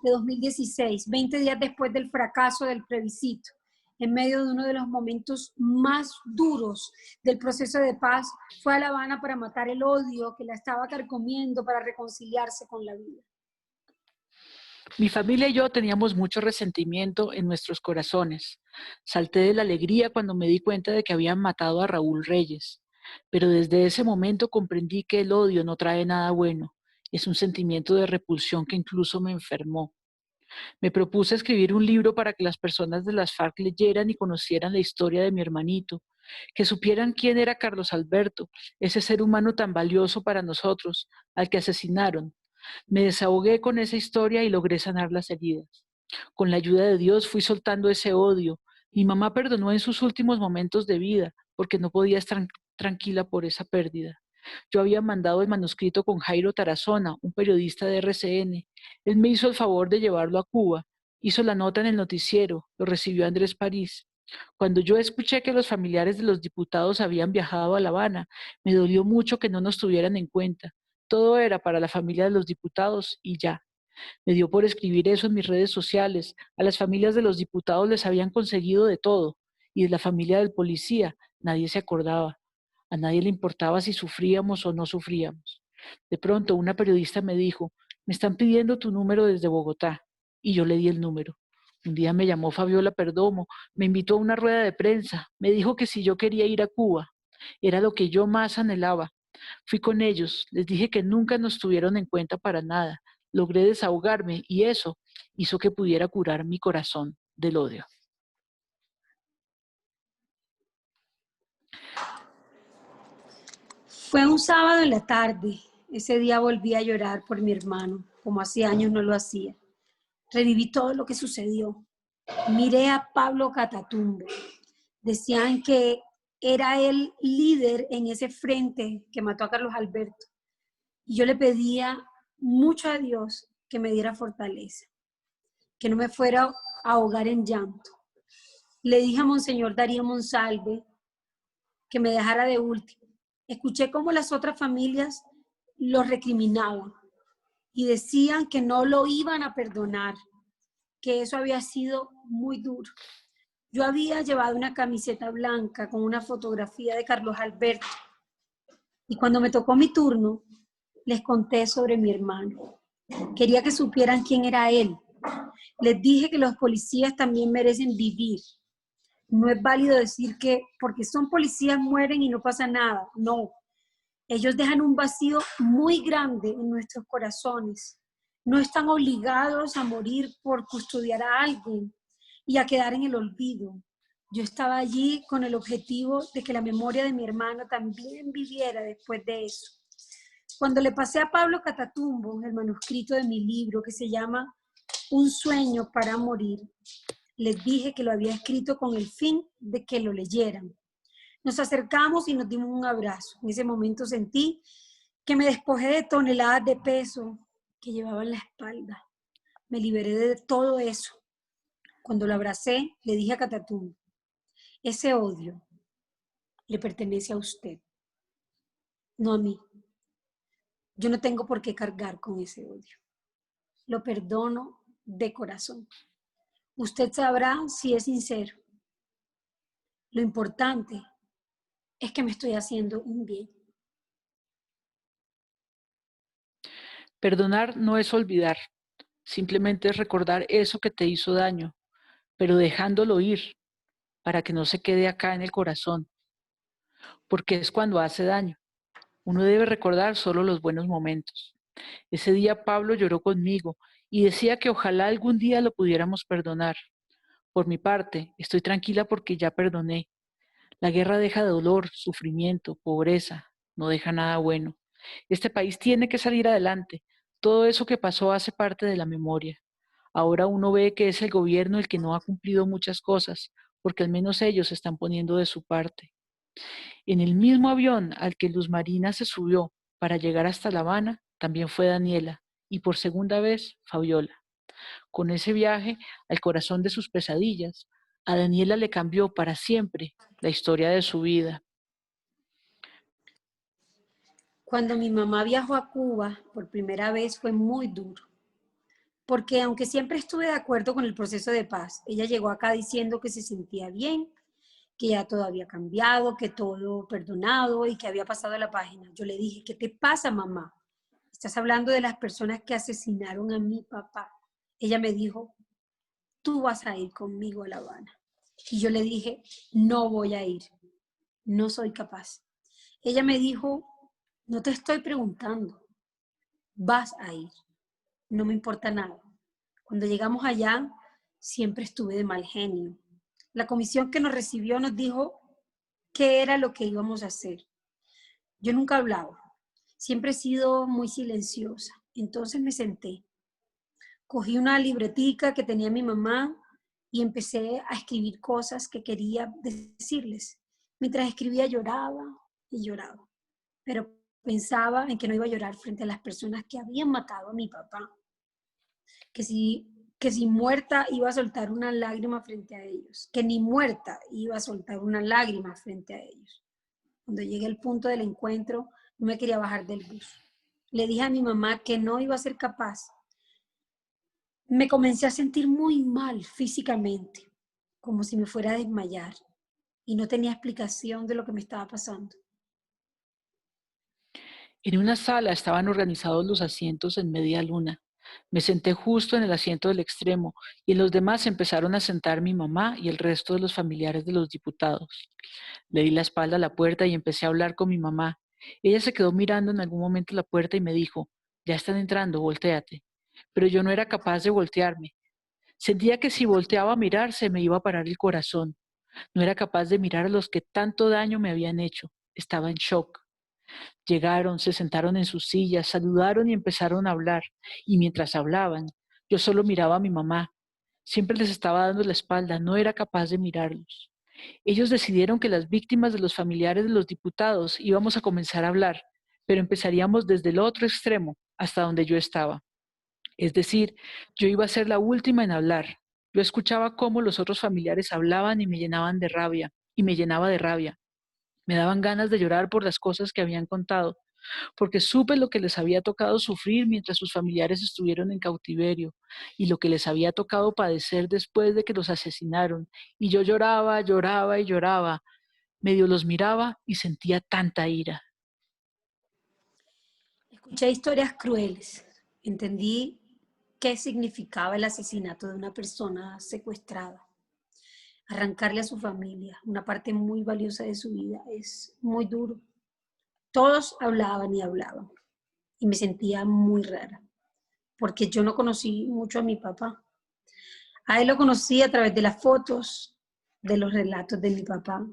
de 2016, 20 días después del fracaso del plebiscito, en medio de uno de los momentos más duros del proceso de paz, fue a La Habana para matar el odio que la estaba carcomiendo para reconciliarse con la vida. Mi familia y yo teníamos mucho resentimiento en nuestros corazones. Salté de la alegría cuando me di cuenta de que habían matado a Raúl Reyes, pero desde ese momento comprendí que el odio no trae nada bueno. Es un sentimiento de repulsión que incluso me enfermó. Me propuse escribir un libro para que las personas de las FARC leyeran y conocieran la historia de mi hermanito, que supieran quién era Carlos Alberto, ese ser humano tan valioso para nosotros, al que asesinaron. Me desahogué con esa historia y logré sanar las heridas. Con la ayuda de Dios fui soltando ese odio. Mi mamá perdonó en sus últimos momentos de vida porque no podía estar tranquila por esa pérdida. Yo había mandado el manuscrito con Jairo Tarazona, un periodista de RCN. Él me hizo el favor de llevarlo a Cuba. Hizo la nota en el noticiero. Lo recibió Andrés París. Cuando yo escuché que los familiares de los diputados habían viajado a La Habana, me dolió mucho que no nos tuvieran en cuenta. Todo era para la familia de los diputados y ya. Me dio por escribir eso en mis redes sociales. A las familias de los diputados les habían conseguido de todo, y de la familia del policía nadie se acordaba. A nadie le importaba si sufríamos o no sufríamos. De pronto una periodista me dijo, me están pidiendo tu número desde Bogotá, y yo le di el número. Un día me llamó Fabiola Perdomo, me invitó a una rueda de prensa, me dijo que si yo quería ir a Cuba. Era lo que yo más anhelaba. Fui con ellos, les dije que nunca nos tuvieron en cuenta para nada. Logré desahogarme y eso hizo que pudiera curar mi corazón del odio. Fue un sábado en la tarde. Ese día volví a llorar por mi hermano, como hace años no lo hacía. Reviví todo lo que sucedió. Miré a Pablo Catatumbo. Decían que era el líder en ese frente que mató a Carlos Alberto. Y yo le pedía mucho a Dios que me diera fortaleza, que no me fuera a ahogar en llanto. Le dije a Monseñor Darío Monsalve que me dejara de último. Escuché cómo las otras familias lo recriminaban y decían que no lo iban a perdonar, que eso había sido muy duro. Yo había llevado una camiseta blanca con una fotografía de Carlos Alberto y cuando me tocó mi turno, les conté sobre mi hermano. Quería que supieran quién era él. Les dije que los policías también merecen vivir. No es válido decir que porque son policías mueren y no pasa nada. No. Ellos dejan un vacío muy grande en nuestros corazones. No están obligados a morir por custodiar a alguien y a quedar en el olvido. Yo estaba allí con el objetivo de que la memoria de mi hermano también viviera después de eso. Cuando le pasé a Pablo Catatumbo el manuscrito de mi libro que se llama Un sueño para morir, les dije que lo había escrito con el fin de que lo leyeran. Nos acercamos y nos dimos un abrazo. En ese momento sentí que me despojé de toneladas de peso que llevaba en la espalda. Me liberé de todo eso. Cuando lo abracé, le dije a Catatumbo, ese odio le pertenece a usted, no a mí. Yo no tengo por qué cargar con ese odio. Lo perdono de corazón. Usted sabrá si es sincero. Lo importante es que me estoy haciendo un bien. Perdonar no es olvidar, simplemente es recordar eso que te hizo daño, pero dejándolo ir para que no se quede acá en el corazón, porque es cuando hace daño. Uno debe recordar solo los buenos momentos. Ese día Pablo lloró conmigo y decía que ojalá algún día lo pudiéramos perdonar. Por mi parte, estoy tranquila porque ya perdoné. La guerra deja dolor, sufrimiento, pobreza, no deja nada bueno. Este país tiene que salir adelante. Todo eso que pasó hace parte de la memoria. Ahora uno ve que es el gobierno el que no ha cumplido muchas cosas, porque al menos ellos están poniendo de su parte. En el mismo avión al que Luz Marina se subió para llegar hasta La Habana, también fue Daniela, y por segunda vez, Fabiola. Con ese viaje al corazón de sus pesadillas, a Daniela le cambió para siempre la historia de su vida. Cuando mi mamá viajó a Cuba por primera vez fue muy duro, porque aunque siempre estuve de acuerdo con el proceso de paz, ella llegó acá diciendo que se sentía bien, que ya todo había cambiado, que todo perdonado y que había pasado la página. Yo le dije, ¿qué te pasa, mamá? Estás hablando de las personas que asesinaron a mi papá. Ella me dijo, tú vas a ir conmigo a La Habana. Y yo le dije, no voy a ir, no soy capaz. Ella me dijo, no te estoy preguntando, vas a ir, no me importa nada. Cuando llegamos allá, siempre estuve de mal genio. La comisión que nos recibió nos dijo qué era lo que íbamos a hacer. Yo nunca hablaba, siempre he sido muy silenciosa. Entonces me senté, cogí una libretica que tenía mi mamá y empecé a escribir cosas que quería decirles. Mientras escribía lloraba y lloraba, pero pensaba en que no iba a llorar frente a las personas que habían matado a mi papá, que si muerta iba a soltar una lágrima frente a ellos, que ni muerta iba a soltar una lágrima frente a ellos. Cuando llegué al punto del encuentro, no me quería bajar del bus. le dije a mi mamá que no iba a ser capaz, me comencé a sentir muy mal físicamente, como si me fuera a desmayar, y no tenía explicación de lo que me estaba pasando. En una sala estaban organizados los asientos en media luna. Me senté justo en el asiento del extremo y en los demás empezaron a sentar mi mamá y el resto de los familiares de los diputados. Le di la espalda a la puerta y empecé a hablar con mi mamá. Ella se quedó mirando en algún momento la puerta y me dijo, ya están entrando, voltéate. Pero yo no era capaz de voltearme. Sentía que si volteaba a mirar se me iba a parar el corazón. No era capaz de mirar a los que tanto daño me habían hecho. Estaba en shock. Llegaron, se sentaron en sus sillas, saludaron y empezaron a hablar. Y mientras hablaban, yo solo miraba a mi mamá. Siempre les estaba dando la espalda, no era capaz de mirarlos. Ellos decidieron que las víctimas de los familiares de los diputados íbamos a comenzar a hablar, pero empezaríamos desde el otro extremo, hasta donde yo estaba. Es decir, yo iba a ser la última en hablar. Yo escuchaba cómo los otros familiares hablaban y me llenaban de rabia, y me llenaba de rabia. Me daban ganas de llorar por las cosas que habían contado, porque supe lo que les había tocado sufrir mientras sus familiares estuvieron en cautiverio y lo que les había tocado padecer después de que los asesinaron. Y yo lloraba, lloraba y lloraba. Medio los miraba y sentía tanta ira. Escuché historias crueles. Entendí qué significaba el asesinato de una persona secuestrada. Arrancarle a su familia una parte muy valiosa de su vida es muy duro. Todos hablaban y hablaban y me sentía muy rara porque yo no conocí mucho a mi papá. A él lo conocí a través de las fotos, de los relatos de mi papá,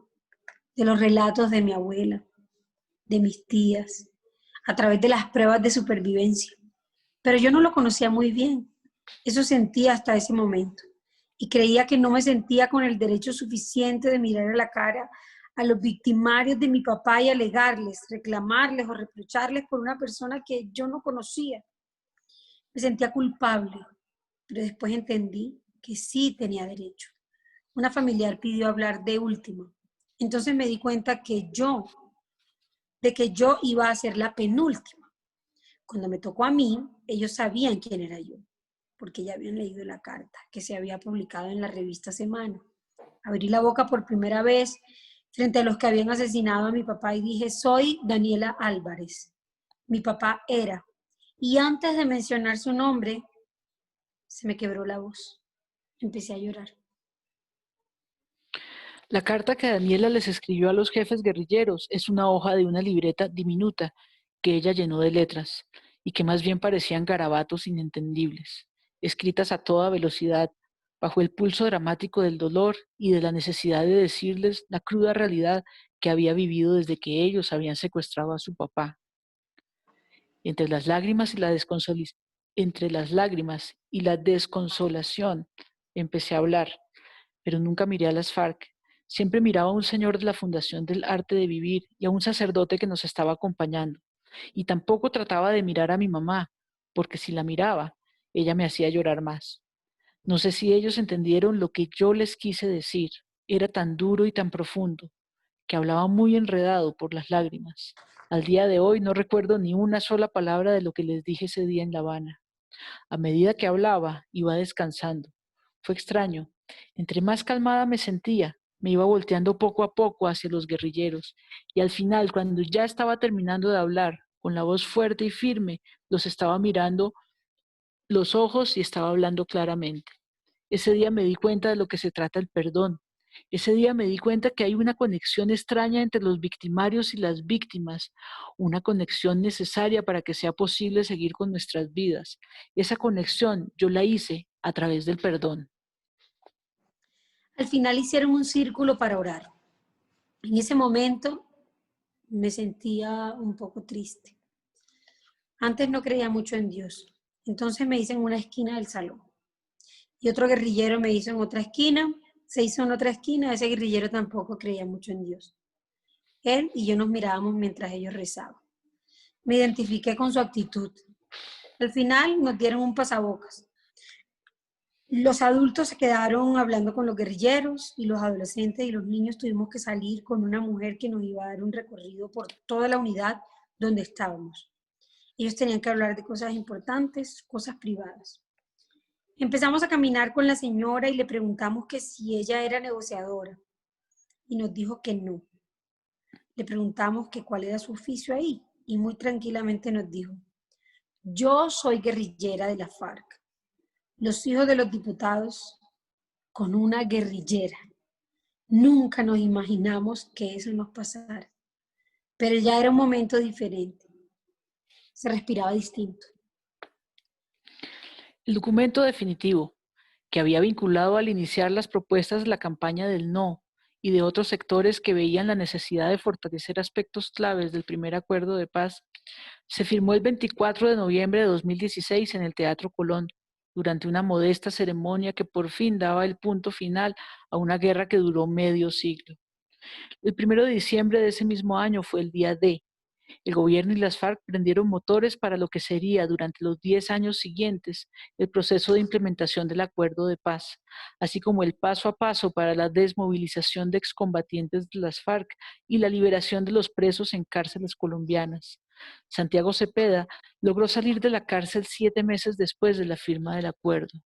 de los relatos de mi abuela, de mis tías, a través de las pruebas de supervivencia. Pero yo no lo conocía muy bien. Eso sentía hasta ese momento. Y creía que no me sentía con el derecho suficiente de mirar a la cara a los victimarios de mi papá y alegarles, reclamarles o reprocharles por una persona que yo no conocía. Me sentía culpable, pero después entendí que sí tenía derecho. Una familiar pidió hablar de último. Entonces me di cuenta de que yo iba a ser la penúltima. Cuando me tocó a mí, ellos sabían quién era yo, porque ya habían leído la carta que se había publicado en la revista Semana. Abrí la boca por primera vez frente a los que habían asesinado a mi papá y dije, soy Daniela Álvarez. Mi papá era. Y antes de mencionar su nombre, se me quebró la voz. Empecé a llorar. La carta que Daniela les escribió a los jefes guerrilleros es una hoja de una libreta diminuta que ella llenó de letras y que más bien parecían garabatos inentendibles, escritas a toda velocidad, bajo el pulso dramático del dolor y de la necesidad de decirles la cruda realidad que había vivido desde que ellos habían secuestrado a su papá. Entre las lágrimas y la desconsolación empecé a hablar, pero nunca miré a las FARC. Siempre miraba a un señor de la Fundación del Arte de Vivir y a un sacerdote que nos estaba acompañando. Y tampoco trataba de mirar a mi mamá, porque si la miraba, ella me hacía llorar más. No sé si ellos entendieron lo que yo les quise decir. Era tan duro y tan profundo, que hablaba muy enredado por las lágrimas. Al día de hoy no recuerdo ni una sola palabra de lo que les dije ese día en La Habana. A medida que hablaba, iba descansando. Fue extraño. Entre más calmada me sentía, me iba volteando poco a poco hacia los guerrilleros. Y al final, cuando ya estaba terminando de hablar, con la voz fuerte y firme, los estaba mirando los ojos y estaba hablando claramente. Ese día me di cuenta de lo que se trata el perdón. Ese día me di cuenta que hay una conexión extraña entre los victimarios y las víctimas, una conexión necesaria para que sea posible seguir con nuestras vidas. Esa conexión yo la hice a través del perdón. Al final hicieron un círculo para orar. En ese momento me sentía un poco triste. Antes no creía mucho en Dios. Entonces me hice en una esquina del salón. Y otro guerrillero me hizo en otra esquina, se hizo en otra esquina, ese guerrillero tampoco creía mucho en Dios. Él y yo nos mirábamos mientras ellos rezaban. Me identifiqué con su actitud. Al final nos dieron un pasabocas. Los adultos se quedaron hablando con los guerrilleros y los adolescentes y los niños tuvimos que salir con una mujer que nos iba a dar un recorrido por toda la unidad donde estábamos. Ellos tenían que hablar de cosas importantes, cosas privadas. Empezamos a caminar con la señora y le preguntamos que si ella era negociadora y nos dijo que no. Le preguntamos que cuál era su oficio ahí y muy tranquilamente nos dijo: yo soy guerrillera de la FARC, los hijos de los diputados con una guerrillera. Nunca nos imaginamos que eso nos pasara, pero ya era un momento diferente, se respiraba distinto. El documento definitivo, que había vinculado al iniciar las propuestas la campaña del no y de otros sectores que veían la necesidad de fortalecer aspectos claves del primer acuerdo de paz, se firmó el 24 de noviembre de 2016 en el Teatro Colón, durante una modesta ceremonia que por fin daba el punto final a una guerra que duró medio siglo. El 1 de diciembre de ese mismo año fue el día D. El gobierno y las FARC prendieron motores para lo que sería, durante los 10 años siguientes, el proceso de implementación del acuerdo de paz, así como el paso a paso para la desmovilización de excombatientes de las FARC y la liberación de los presos en cárceles colombianas. Santiago Cepeda logró salir de la cárcel 7 meses después de la firma del acuerdo.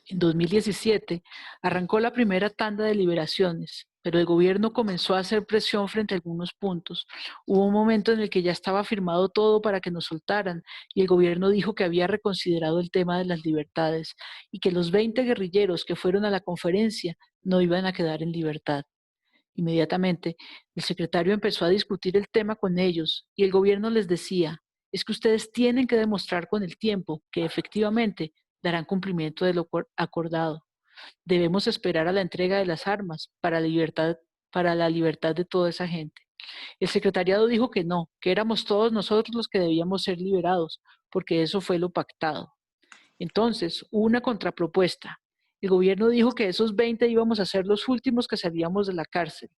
En 2017 arrancó la primera tanda de liberaciones, pero el gobierno comenzó a hacer presión frente a algunos puntos. Hubo un momento en el que ya estaba firmado todo para que nos soltaran y el gobierno dijo que había reconsiderado el tema de las libertades y que los 20 guerrilleros que fueron a la conferencia no iban a quedar en libertad. Inmediatamente, el secretario empezó a discutir el tema con ellos y el gobierno les decía: es que ustedes tienen que demostrar con el tiempo que efectivamente darán cumplimiento de lo acordado. Debemos esperar a la entrega de las armas para la libertad de toda esa gente. El secretariado dijo que no, que éramos todos nosotros los que debíamos ser liberados, porque eso fue lo pactado. Entonces, hubo una contrapropuesta. El gobierno dijo que esos 20 íbamos a ser los últimos que salíamos de la cárcel.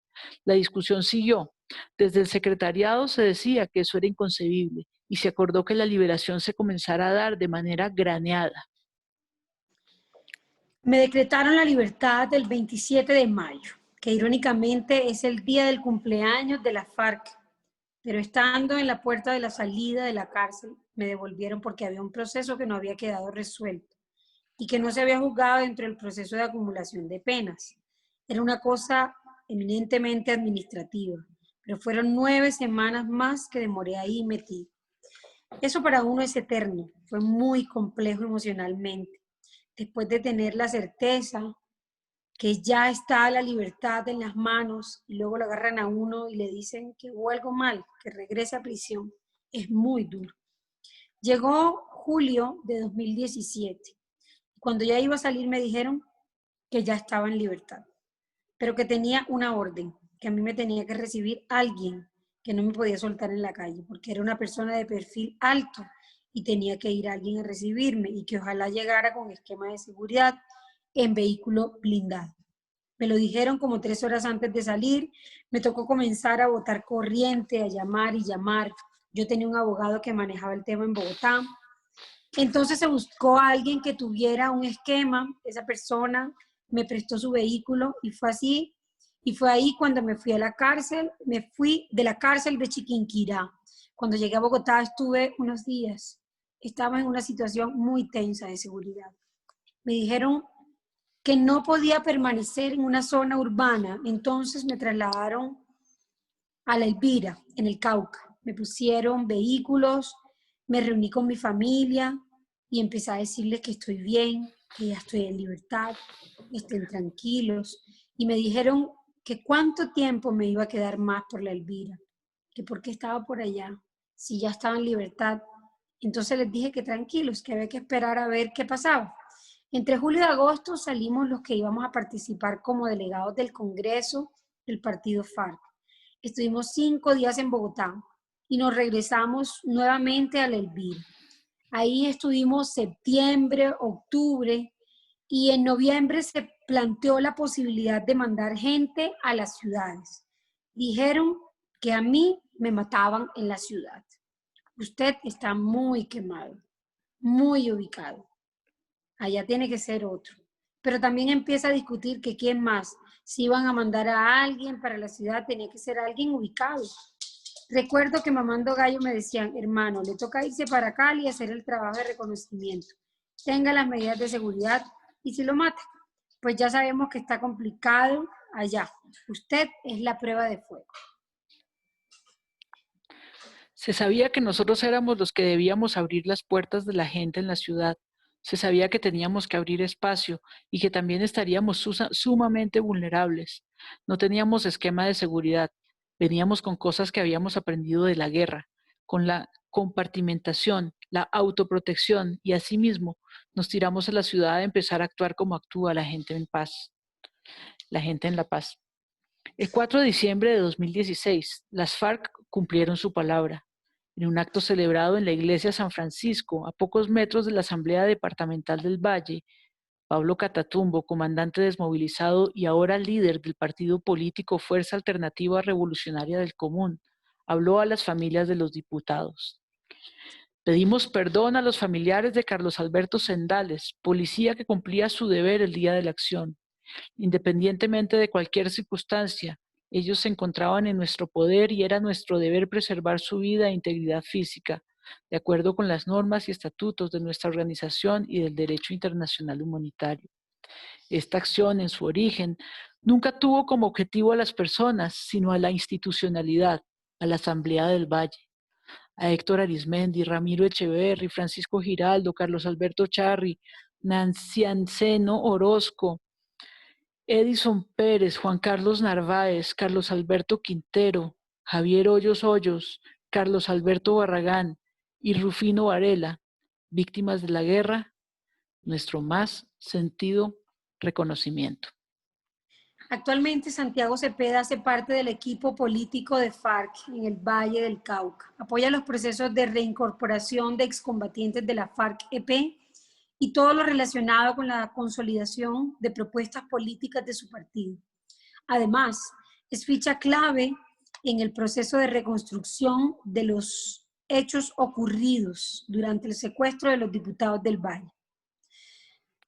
La discusión siguió. Desde el secretariado se decía que eso era inconcebible y se acordó que la liberación se comenzara a dar de manera graneada. Me decretaron la libertad el 27 de mayo, que irónicamente es el día del cumpleaños de la FARC, pero estando en la puerta de la salida de la cárcel, me devolvieron porque había un proceso que no había quedado resuelto y que no se había juzgado dentro del proceso de acumulación de penas. Era una cosa eminentemente administrativa, pero fueron 9 semanas más que demoré ahí metido. Eso para uno es eterno, fue muy complejo emocionalmente. Después de tener la certeza que ya está la libertad en las manos y luego lo agarran a uno y le dicen que hubo algo mal, que regrese a prisión, es muy duro. Llegó julio de 2017. Cuando ya iba a salir me dijeron que ya estaba en libertad, pero que tenía una orden, que a mí me tenía que recibir alguien, que no me podía soltar en la calle, porque era una persona de perfil alto y tenía que ir alguien a recibirme y que ojalá llegara con esquema de seguridad en vehículo blindado. Me lo dijeron como 3 horas antes de salir, me tocó comenzar a botar corriente, a llamar y llamar. Yo tenía un abogado que manejaba el tema en Bogotá. Entonces se buscó a alguien que tuviera un esquema, esa persona me prestó su vehículo y fue así. Y fue ahí cuando me fui a la cárcel, me fui de la cárcel de Chiquinquirá. Cuando llegué a Bogotá estuve unos días. Estaba en una situación muy tensa de seguridad. Me dijeron que no podía permanecer en una zona urbana, entonces me trasladaron a La Elvira, en el Cauca. Me pusieron vehículos, me reuní con mi familia y empecé a decirles que estoy bien, que ya estoy en libertad, que estén tranquilos. Y me dijeron que cuánto tiempo me iba a quedar más por La Elvira, que por qué estaba por allá, si ya estaba en libertad. Entonces les dije que tranquilos, que había que esperar a ver qué pasaba. Entre julio y agosto salimos los que íbamos a participar como delegados del Congreso del partido FARC. Estuvimos 5 días en Bogotá y nos regresamos nuevamente a La Elvira. Ahí estuvimos septiembre, octubre y en noviembre se planteó la posibilidad de mandar gente a las ciudades. Dijeron que a mí me mataban en la ciudad. Usted está muy quemado, muy ubicado. Allá tiene que ser otro. Pero también empieza a discutir que quién más. Si iban a mandar a alguien para la ciudad, tenía que ser alguien ubicado. Recuerdo que mamando gallo me decían, hermano, le toca irse para Cali y hacer el trabajo de reconocimiento. Tenga las medidas de seguridad y si lo mata, pues ya sabemos que está complicado allá. Usted es la prueba de fuego. Se sabía que nosotros éramos los que debíamos abrir las puertas de la gente en la ciudad. Se sabía que teníamos que abrir espacio y que también estaríamos sumamente vulnerables. No teníamos esquema de seguridad. Veníamos con cosas que habíamos aprendido de la guerra, con la compartimentación, la autoprotección y asimismo nos tiramos a la ciudad a empezar a actuar como actúa la gente en paz, la gente en la paz. El 4 de diciembre de 2016, las FARC cumplieron su palabra. En un acto celebrado en la iglesia San Francisco, a pocos metros de la Asamblea Departamental del Valle, Pablo Catatumbo, comandante desmovilizado y ahora líder del partido político Fuerza Alternativa Revolucionaria del Común, habló a las familias de los diputados. Pedimos perdón a los familiares de Carlos Alberto Sendales, policía que cumplía su deber el día de la acción. Independientemente de cualquier circunstancia, ellos se encontraban en nuestro poder y era nuestro deber preservar su vida e integridad física, de acuerdo con las normas y estatutos de nuestra organización y del derecho internacional humanitario. Esta acción, en su origen, nunca tuvo como objetivo a las personas, sino a la institucionalidad, a la Asamblea del Valle, a Héctor Arizmendi, Ramiro Echeverri, Francisco Giraldo, Carlos Alberto Charri, Nancianceno Orozco, Edison Pérez, Juan Carlos Narváez, Carlos Alberto Quintero, Javier Hoyos Hoyos, Carlos Alberto Barragán y Rufino Varela, víctimas de la guerra, nuestro más sentido reconocimiento. Actualmente Santiago Cepeda hace parte del equipo político de FARC en el Valle del Cauca. Apoya los procesos de reincorporación de excombatientes de la FARC-EP y todo lo relacionado con la consolidación de propuestas políticas de su partido. Además, es ficha clave en el proceso de reconstrucción de los hechos ocurridos durante el secuestro de los diputados del Valle.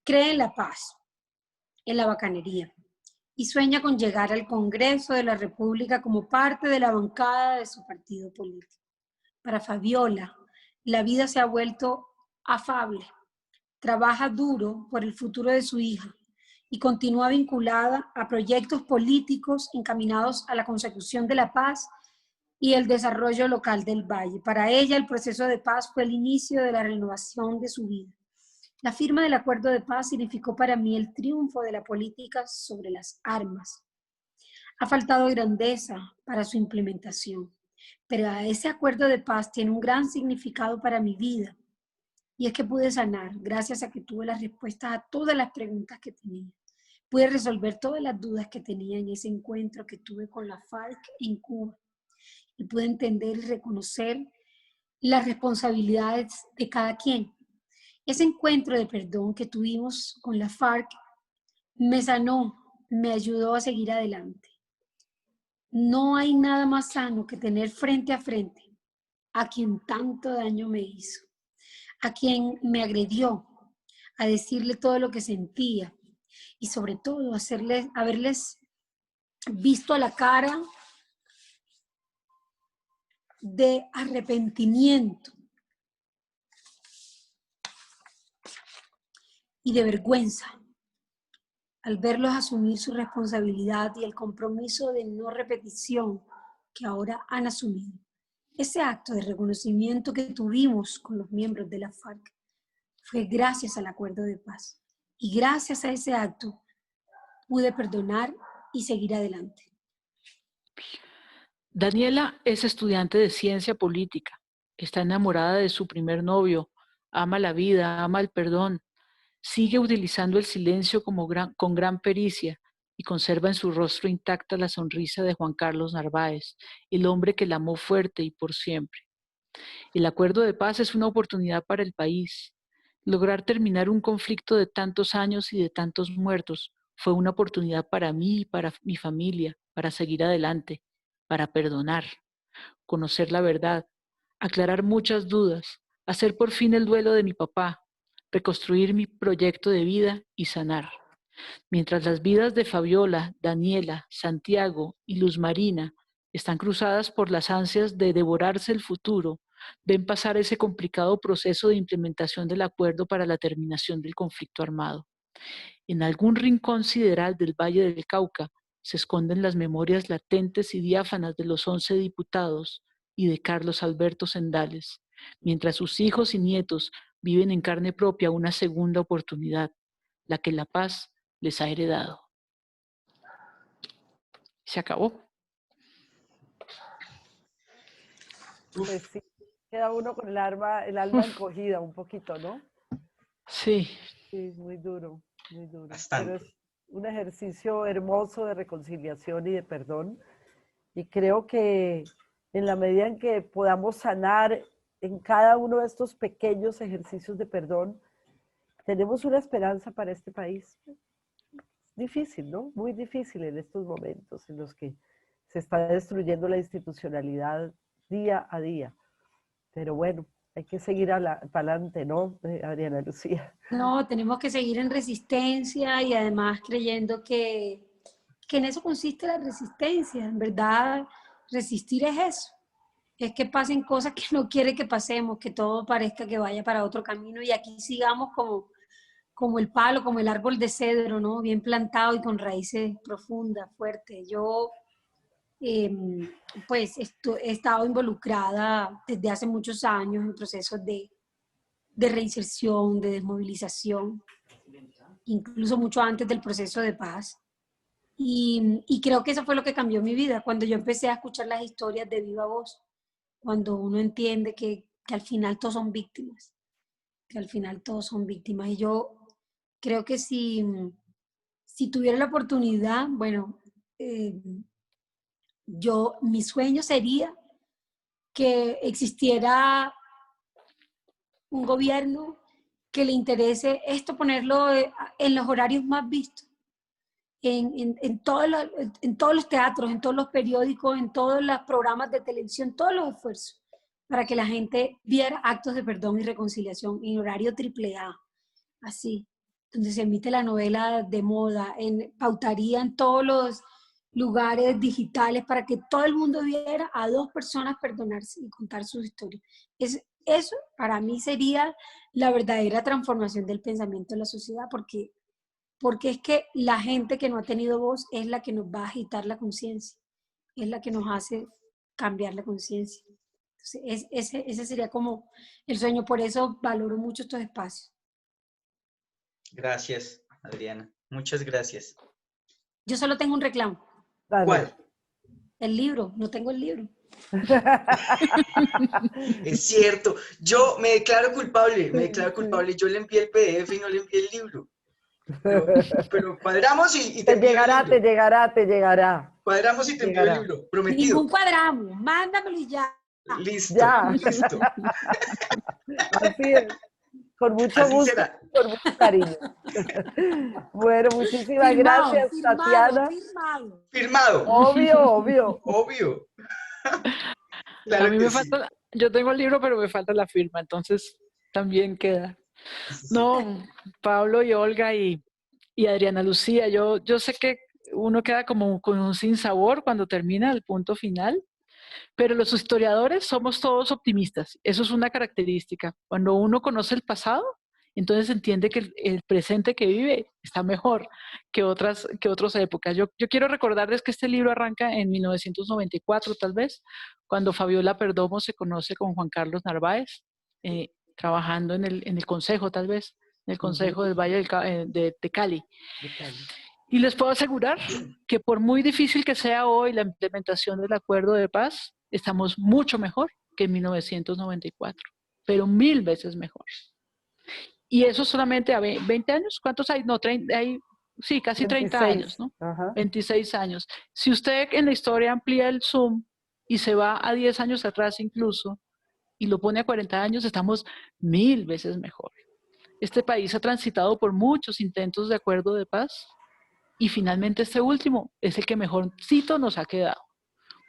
Cree en la paz, en la bacanería, y sueña con llegar al Congreso de la República como parte de la bancada de su partido político. Para Fabiola, la vida se ha vuelto afable. Trabaja duro por el futuro de su hija y continúa vinculada a proyectos políticos encaminados a la consecución de la paz y el desarrollo local del Valle. Para ella, el proceso de paz fue el inicio de la renovación de su vida. La firma del acuerdo de paz significó para mí el triunfo de la política sobre las armas. Ha faltado grandeza para su implementación, pero ese acuerdo de paz tiene un gran significado para mi vida. Y es que pude sanar gracias a que tuve las respuestas a todas las preguntas que tenía. Pude resolver todas las dudas que tenía en ese encuentro que tuve con la FARC en Cuba. Y pude entender y reconocer las responsabilidades de cada quien. Ese encuentro de perdón que tuvimos con la FARC me sanó, me ayudó a seguir adelante. No hay nada más sano que tener frente a frente a quien tanto daño me hizo, a quien me agredió, a decirle todo lo que sentía y sobre todo haberles visto a la cara de arrepentimiento y de vergüenza al verlos asumir su responsabilidad y el compromiso de no repetición que ahora han asumido. Ese acto de reconocimiento que tuvimos con los miembros de la FARC fue gracias al acuerdo de paz. Y gracias a ese acto pude perdonar y seguir adelante. Daniela es estudiante de ciencia política. Está enamorada de su primer novio. Ama la vida, ama el perdón. Sigue utilizando el silencio con gran pericia y conserva en su rostro intacta la sonrisa de Juan Carlos Narváez, el hombre que la amó fuerte y por siempre. El acuerdo de paz es una oportunidad para el país. Lograr terminar un conflicto de tantos años y de tantos muertos fue una oportunidad para mí y para mi familia, para seguir adelante, para perdonar, conocer la verdad, aclarar muchas dudas, hacer por fin el duelo de mi papá, reconstruir mi proyecto de vida y sanar. Mientras las vidas de Fabiola, Daniela, Santiago y Luz Marina Están cruzadas por las ansias de devorarse el futuro, ven pasar ese complicado proceso de implementación del acuerdo para la terminación del conflicto armado. En algún rincón sideral del Valle del Cauca se esconden las memorias latentes y diáfanas de los 11 diputados y de Carlos Alberto Sendales, mientras sus hijos y nietos viven en carne propia una segunda oportunidad, la que la paz les ha heredado. Se acabó. Pues sí, queda uno con el alma encogida un poquito, ¿no? Sí. Sí, muy duro, muy duro. Bastante. Pero es un ejercicio hermoso de reconciliación y de perdón. Y creo que en la medida en que podamos sanar en cada uno de estos pequeños ejercicios de perdón, tenemos una esperanza para este país. Difícil, ¿no? Muy difícil en estos momentos en los que se está destruyendo la institucionalidad día a día. Pero bueno, hay que seguir para adelante, ¿no, Adriana Lucía? No, tenemos que seguir en resistencia y además creyendo que en eso consiste la resistencia. En verdad, resistir es eso. Es que pasen cosas que no quiere que pasemos, que todo parezca que vaya para otro camino y aquí sigamos como el palo, como el árbol de cedro, ¿no? Bien plantado y con raíces profundas, fuertes. Yo, pues, he estado involucrada desde hace muchos años en procesos de reinserción, de desmovilización, incluso mucho antes del proceso de paz. Y creo que eso fue lo que cambió mi vida, cuando yo empecé a escuchar las historias de viva voz, cuando uno entiende que al final todos son víctimas, que al final todos son víctimas. Y yo creo que si tuviera la oportunidad, bueno, mi sueño sería que existiera un gobierno que le interese esto, ponerlo en los horarios más vistos, en todos los teatros, en todos los periódicos, en todos los programas de televisión, todos los esfuerzos para que la gente viera actos de perdón y reconciliación en horario AAA, así, donde se emite la novela de moda, pautaría en todos los lugares digitales para que todo el mundo viera a dos personas perdonarse y contar sus historias. Eso para mí sería la verdadera transformación del pensamiento de la sociedad, porque es que la gente que no ha tenido voz es la que nos va a agitar la conciencia, es la que nos hace cambiar la conciencia. Entonces, ese sería como el sueño, por eso valoro mucho estos espacios. Gracias, Adriana. Muchas gracias. Yo solo tengo un reclamo. Dale. ¿Cuál? El libro, no tengo el libro. Es cierto. Yo me declaro culpable, Yo le envié el PDF y no le envié el libro. Pero cuadramos y te envío el libro. Te llegará. Cuadramos y te envío el libro, prometido. Ningún cuadramos, mándamelo y ya. Listo, Ya. listo. Así es. Con mucho Así gusto, será. con mucho cariño. Bueno, muchísimas Firmado, gracias, Tatiana. Firmado. Obvio. Obvio. Claro, a mí me falta, yo tengo el libro, pero me falta la firma, entonces también queda. No, Pablo y Olga y Adriana Lucía, yo sé que uno queda como con un sinsabor cuando termina el punto final, pero los historiadores somos todos optimistas. Eso es una característica. Cuando uno conoce el pasado, entonces entiende que el presente que vive está mejor que otras épocas. Yo quiero recordarles que este libro arranca en 1994, tal vez, cuando Fabiola Perdomo se conoce con Juan Carlos Narváez, trabajando en el consejo, tal vez, en el consejo del Valle de Cali. Y les puedo asegurar que por muy difícil que sea hoy la implementación del acuerdo de paz, estamos mucho mejor que en 1994, pero 1000 veces mejor. Y eso solamente a 20 años. ¿Cuántos hay? No, 30, sí, casi 26, 30 años, ¿no? Ajá. 26 años. Si usted en la historia amplía el zoom y se va a 10 años atrás incluso, y lo pone a 40 años, estamos 1000 veces mejor. Este país ha transitado por muchos intentos de acuerdo de paz, y finalmente este último es el que mejorcito nos ha quedado.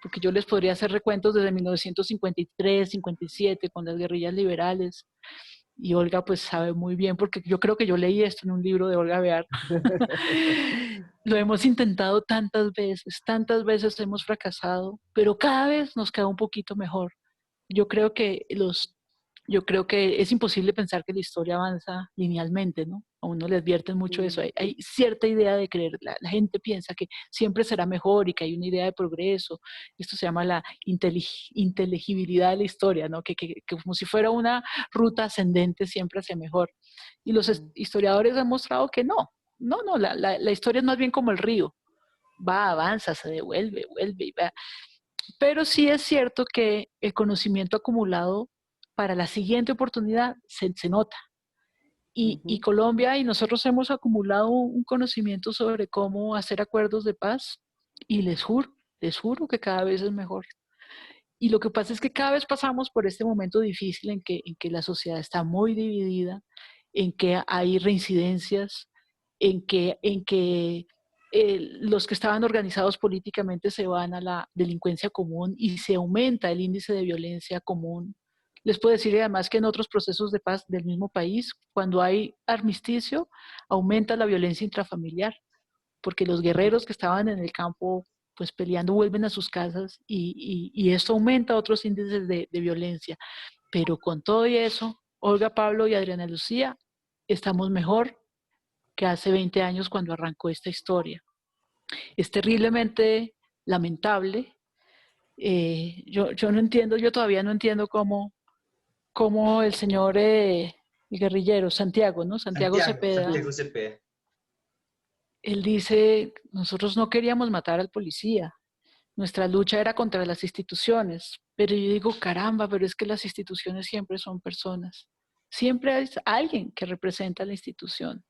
Porque yo les podría hacer recuentos desde 1953, 57, con las guerrillas liberales, y Olga pues sabe muy bien, porque yo creo que yo leí esto en un libro de Olga Bear. Lo hemos intentado tantas veces hemos fracasado, pero cada vez nos queda un poquito mejor. Yo creo que yo creo que es imposible pensar que la historia avanza linealmente, ¿no? A uno le advierten mucho eso. Hay cierta idea de creer, la gente piensa que siempre será mejor y que hay una idea de progreso. Esto se llama la inteligibilidad de la historia, ¿no? Que como si fuera una ruta ascendente siempre hacia mejor. Y los historiadores han mostrado que no. No, la historia es más bien como el río. Va, avanza, se devuelve, vuelve y va. Pero sí es cierto que el conocimiento acumulado para la siguiente oportunidad se nota. Y Colombia y nosotros hemos acumulado un conocimiento sobre cómo hacer acuerdos de paz y les juro que cada vez es mejor. Y lo que pasa es que cada vez pasamos por este momento difícil en que la sociedad está muy dividida, en que hay reincidencias, en que los que estaban organizados políticamente se van a la delincuencia común y se aumenta el índice de violencia común. Les puedo decir además que en otros procesos de paz del mismo país, cuando hay armisticio, aumenta la violencia intrafamiliar, porque los guerreros que estaban en el campo pues peleando vuelven a sus casas y esto aumenta otros índices de violencia. Pero con todo y eso, Olga, Pablo y Adriana Lucía, estamos mejor que hace 20 años cuando arrancó esta historia. Es terriblemente lamentable. Yo no entiendo, yo todavía no entiendo cómo el señor el guerrillero, Santiago, ¿no? Santiago Cepeda. Santiago Cepeda. Él dice, nosotros no queríamos matar al policía, nuestra lucha era contra las instituciones, pero yo digo, caramba, pero es que las instituciones siempre son personas, siempre hay alguien que representa a la institución.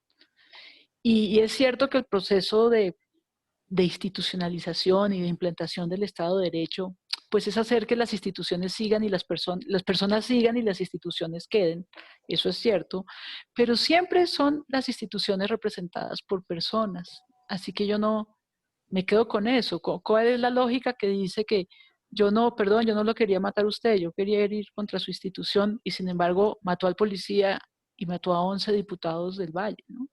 Y es cierto que el proceso de institucionalización y de implantación del Estado de Derecho, pues es hacer que las instituciones sigan y las personas sigan y las instituciones queden, eso es cierto, pero siempre son las instituciones representadas por personas, así que yo no me quedo con eso. ¿Cuál es la lógica que dice que yo no lo quería matar a usted, yo quería ir contra su institución y sin embargo mató al policía y mató a 11 diputados del Valle, ¿no?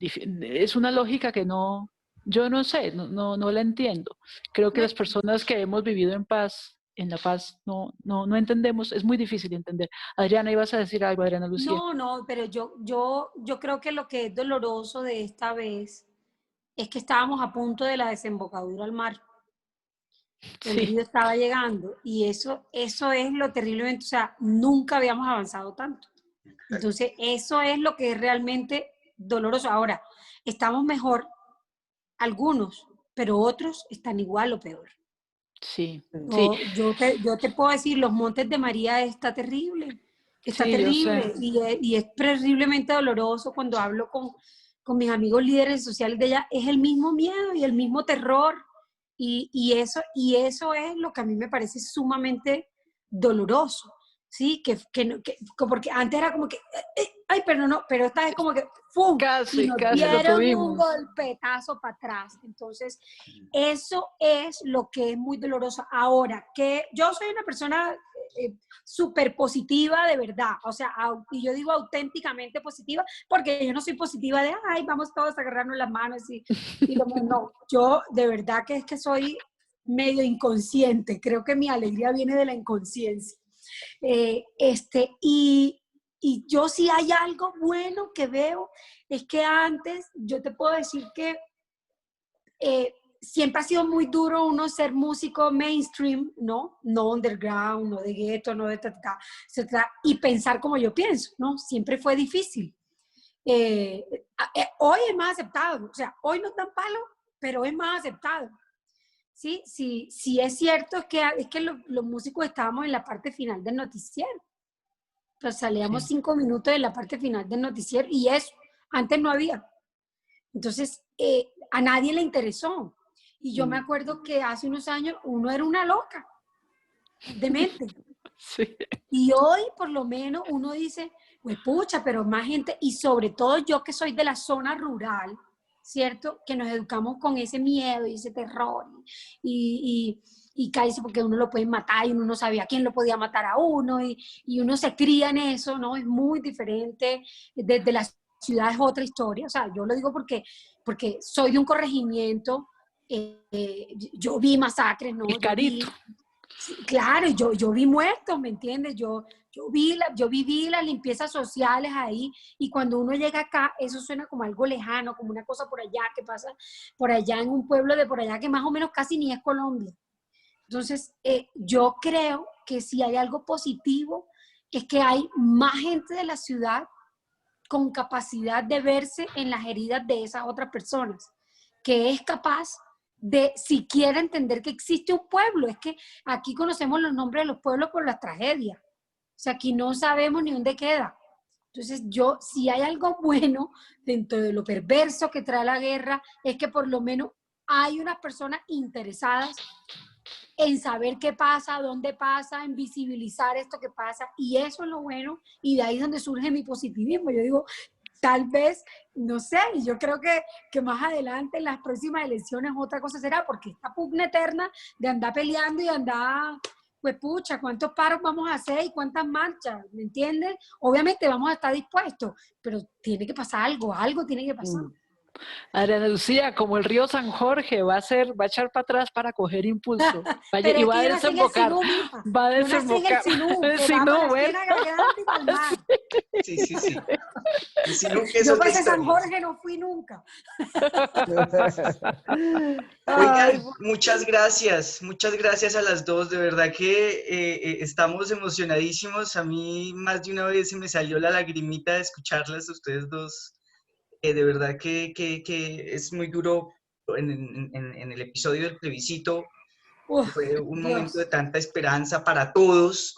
Es una lógica que no, yo no sé, no la entiendo. Creo que las personas que hemos vivido en la paz, no entendemos, es muy difícil de entender. Adriana, ibas a decir algo, Adriana Lucía. No, pero yo creo que lo que es doloroso de esta vez es que estábamos a punto de la desembocadura al mar. El río estaba llegando y eso es lo terriblemente, o sea, nunca habíamos avanzado tanto. Entonces, eso es lo que es realmente doloroso. Ahora, estamos mejor algunos, pero otros están igual o peor. Sí. Yo te puedo decir, los Montes de María está terrible. Está terrible y es terriblemente doloroso cuando hablo con mis amigos líderes sociales de allá. Es el mismo miedo y el mismo terror. Y eso es lo que a mí me parece sumamente doloroso, ¿sí? Porque antes era como que, ay, pero esta vez como que, ¡fum! Casi, y nos dieron un golpetazo para atrás. Entonces, eso es lo que es muy doloroso. Ahora, que yo soy una persona súper positiva de verdad, o sea, y yo digo auténticamente positiva, porque yo no soy positiva de, ay, vamos todos a agarrarnos las manos no, yo de verdad que es que soy medio inconsciente, creo que mi alegría viene de la inconsciencia. Y yo si hay algo bueno que veo, es que antes, yo te puedo decir que siempre ha sido muy duro uno ser músico mainstream, ¿no? No underground, no de gueto, no de etcétera, y pensar como yo pienso, ¿no? Siempre fue difícil. Hoy es más aceptado, o sea, hoy nos dan palo, pero es más aceptado. Sí, es cierto, es que los músicos estábamos en la parte final del noticiero. Pues salíamos 5 minutos de la parte final del noticiero y eso, antes no había. Entonces, a nadie le interesó. Y yo me acuerdo que hace unos años uno era una loca, demente. Sí. Y hoy, por lo menos, uno dice, pues pucha, pero más gente, y sobre todo yo que soy de la zona rural, ¿cierto? Que nos educamos con ese miedo y ese terror. Y y cállese porque uno lo puede matar y uno no sabía quién lo podía matar a uno y uno se cría en eso, ¿no? Es muy diferente. Desde la ciudad es otra historia. O sea, yo lo digo porque soy de un corregimiento, yo vi masacres, ¿no? El Carito. Sí, claro, yo vi muertos, ¿me entiendes? Yo viví las limpiezas sociales ahí, y cuando uno llega acá, eso suena como algo lejano, como una cosa por allá que pasa por allá en un pueblo de por allá que más o menos casi ni es Colombia. Entonces, yo creo que si hay algo positivo es que hay más gente de la ciudad con capacidad de verse en las heridas de esas otras personas, que es capaz de siquiera entender que existe un pueblo. Es que aquí conocemos los nombres de los pueblos por las tragedias. O sea, aquí no sabemos ni dónde queda. Entonces, si hay algo bueno dentro de lo perverso que trae la guerra, es que por lo menos hay unas personas interesadas en saber qué pasa, dónde pasa, en visibilizar esto que pasa, y eso es lo bueno, y de ahí es donde surge mi positivismo. Yo digo, tal vez, no sé, y yo creo que más adelante en las próximas elecciones otra cosa será, porque esta pugna eterna de andar peleando y andar, pues pucha, ¿cuántos paros vamos a hacer y cuántas marchas? ¿Me entiendes? Obviamente vamos a estar dispuestos, pero tiene que pasar algo tiene que pasar. Adriana Lucía, como el río San Jorge, va a echar para atrás para coger impulso. Vaya, Pero y es va a que yo nací en el desembocar. Sinú, mija. Va a Yo nací en el desembocar. Sinú, que Sí, va no, para la bueno. Ciénaga Grande y para el mar. Sí, sí, sí. Y si nunca es Yo otra para ese San historia. Jorge no fui nunca. Ay, Oigan, muchas gracias a las dos, de verdad que estamos emocionadísimos. A mí más de una vez se me salió la lagrimita de escucharlas a ustedes dos. De verdad que es muy duro en el episodio del plebiscito. Uf, Fue un momento de Dios. tanta esperanza para todos.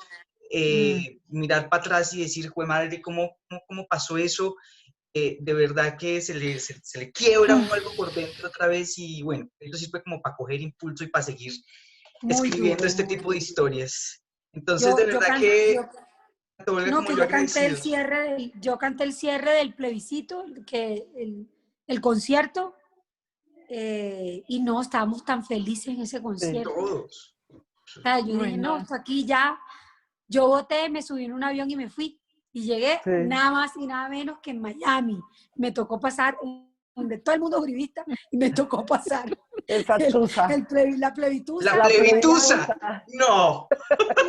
Mirar para atrás y decir, jue madre, ¿cómo pasó eso? De verdad que se le quiebra a uno algo por dentro otra vez, y bueno, eso sirve como para coger impulso y para seguir Muy escribiendo duro, este muy tipo de duro. historias. Entonces, de Yo, verdad can- que, yo, tanto Olga no, como que yo yo canté el agradecidos cierre yo canté el cierre del plebiscito, el concierto, y no, estábamos tan felices en ese sí, concierto. todos. O sea, yo dije, no, Bueno, esto aquí ya, yo voté, me subí en un avión y me fui. Y llegué sí. nada más y nada menos que en Miami. Me tocó pasar, donde todo el mundo es uribista, y me tocó pasar Esa tusa. la plebitusa La La en Miami. plebitusa, plebitusa. no.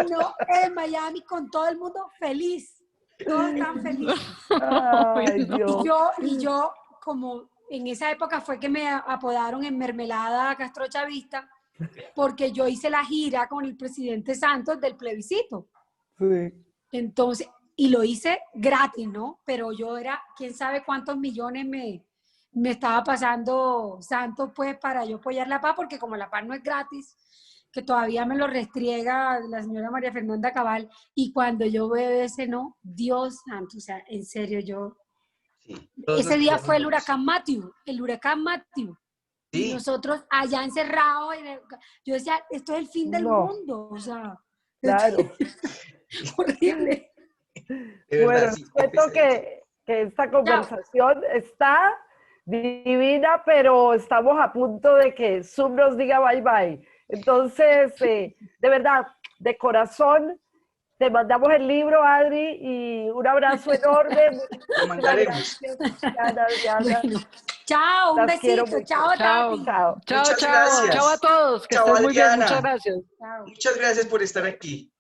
No, en Miami con todo el mundo feliz. Todos estaban felices. Ay, bueno. Dios. Y yo, como en esa época fue que me apodaron en Mermelada Castrochavista, porque yo hice la gira con el presidente Santos del plebiscito. Sí. Entonces, y lo hice gratis, ¿no? Pero yo era, quién sabe cuántos millones me estaba pasando Santos, pues, para yo apoyar la paz, porque como la paz no es gratis, que todavía me lo restriega la señora María Fernanda Cabal, y cuando yo veo ese, no, Dios santo, o sea, en serio, Sí, todos nos ese día quedamos fue el locos. huracán Matthew, y Sí, nosotros allá encerrados, yo decía, esto es el fin del No, mundo, o sea, claro. horrible. de verdad, Bueno, les sí, qué cuento pesadilla. que esta Chao. conversación está divina, pero estamos a punto de que Zoom nos diga bye bye. Entonces, de verdad, de corazón, te mandamos el libro, Adri, y un abrazo enorme. Lo Muchísimas mandaremos. gracias, Diana, Adriana. Bueno, chao, un Las quiero besito, mucho. chao Chao, Tati. Chao. chao, Muchas chao, chao a gracias. todos, que Chao, estén muy bien, muchas Adriana. gracias. Chao. Muchas gracias por estar aquí.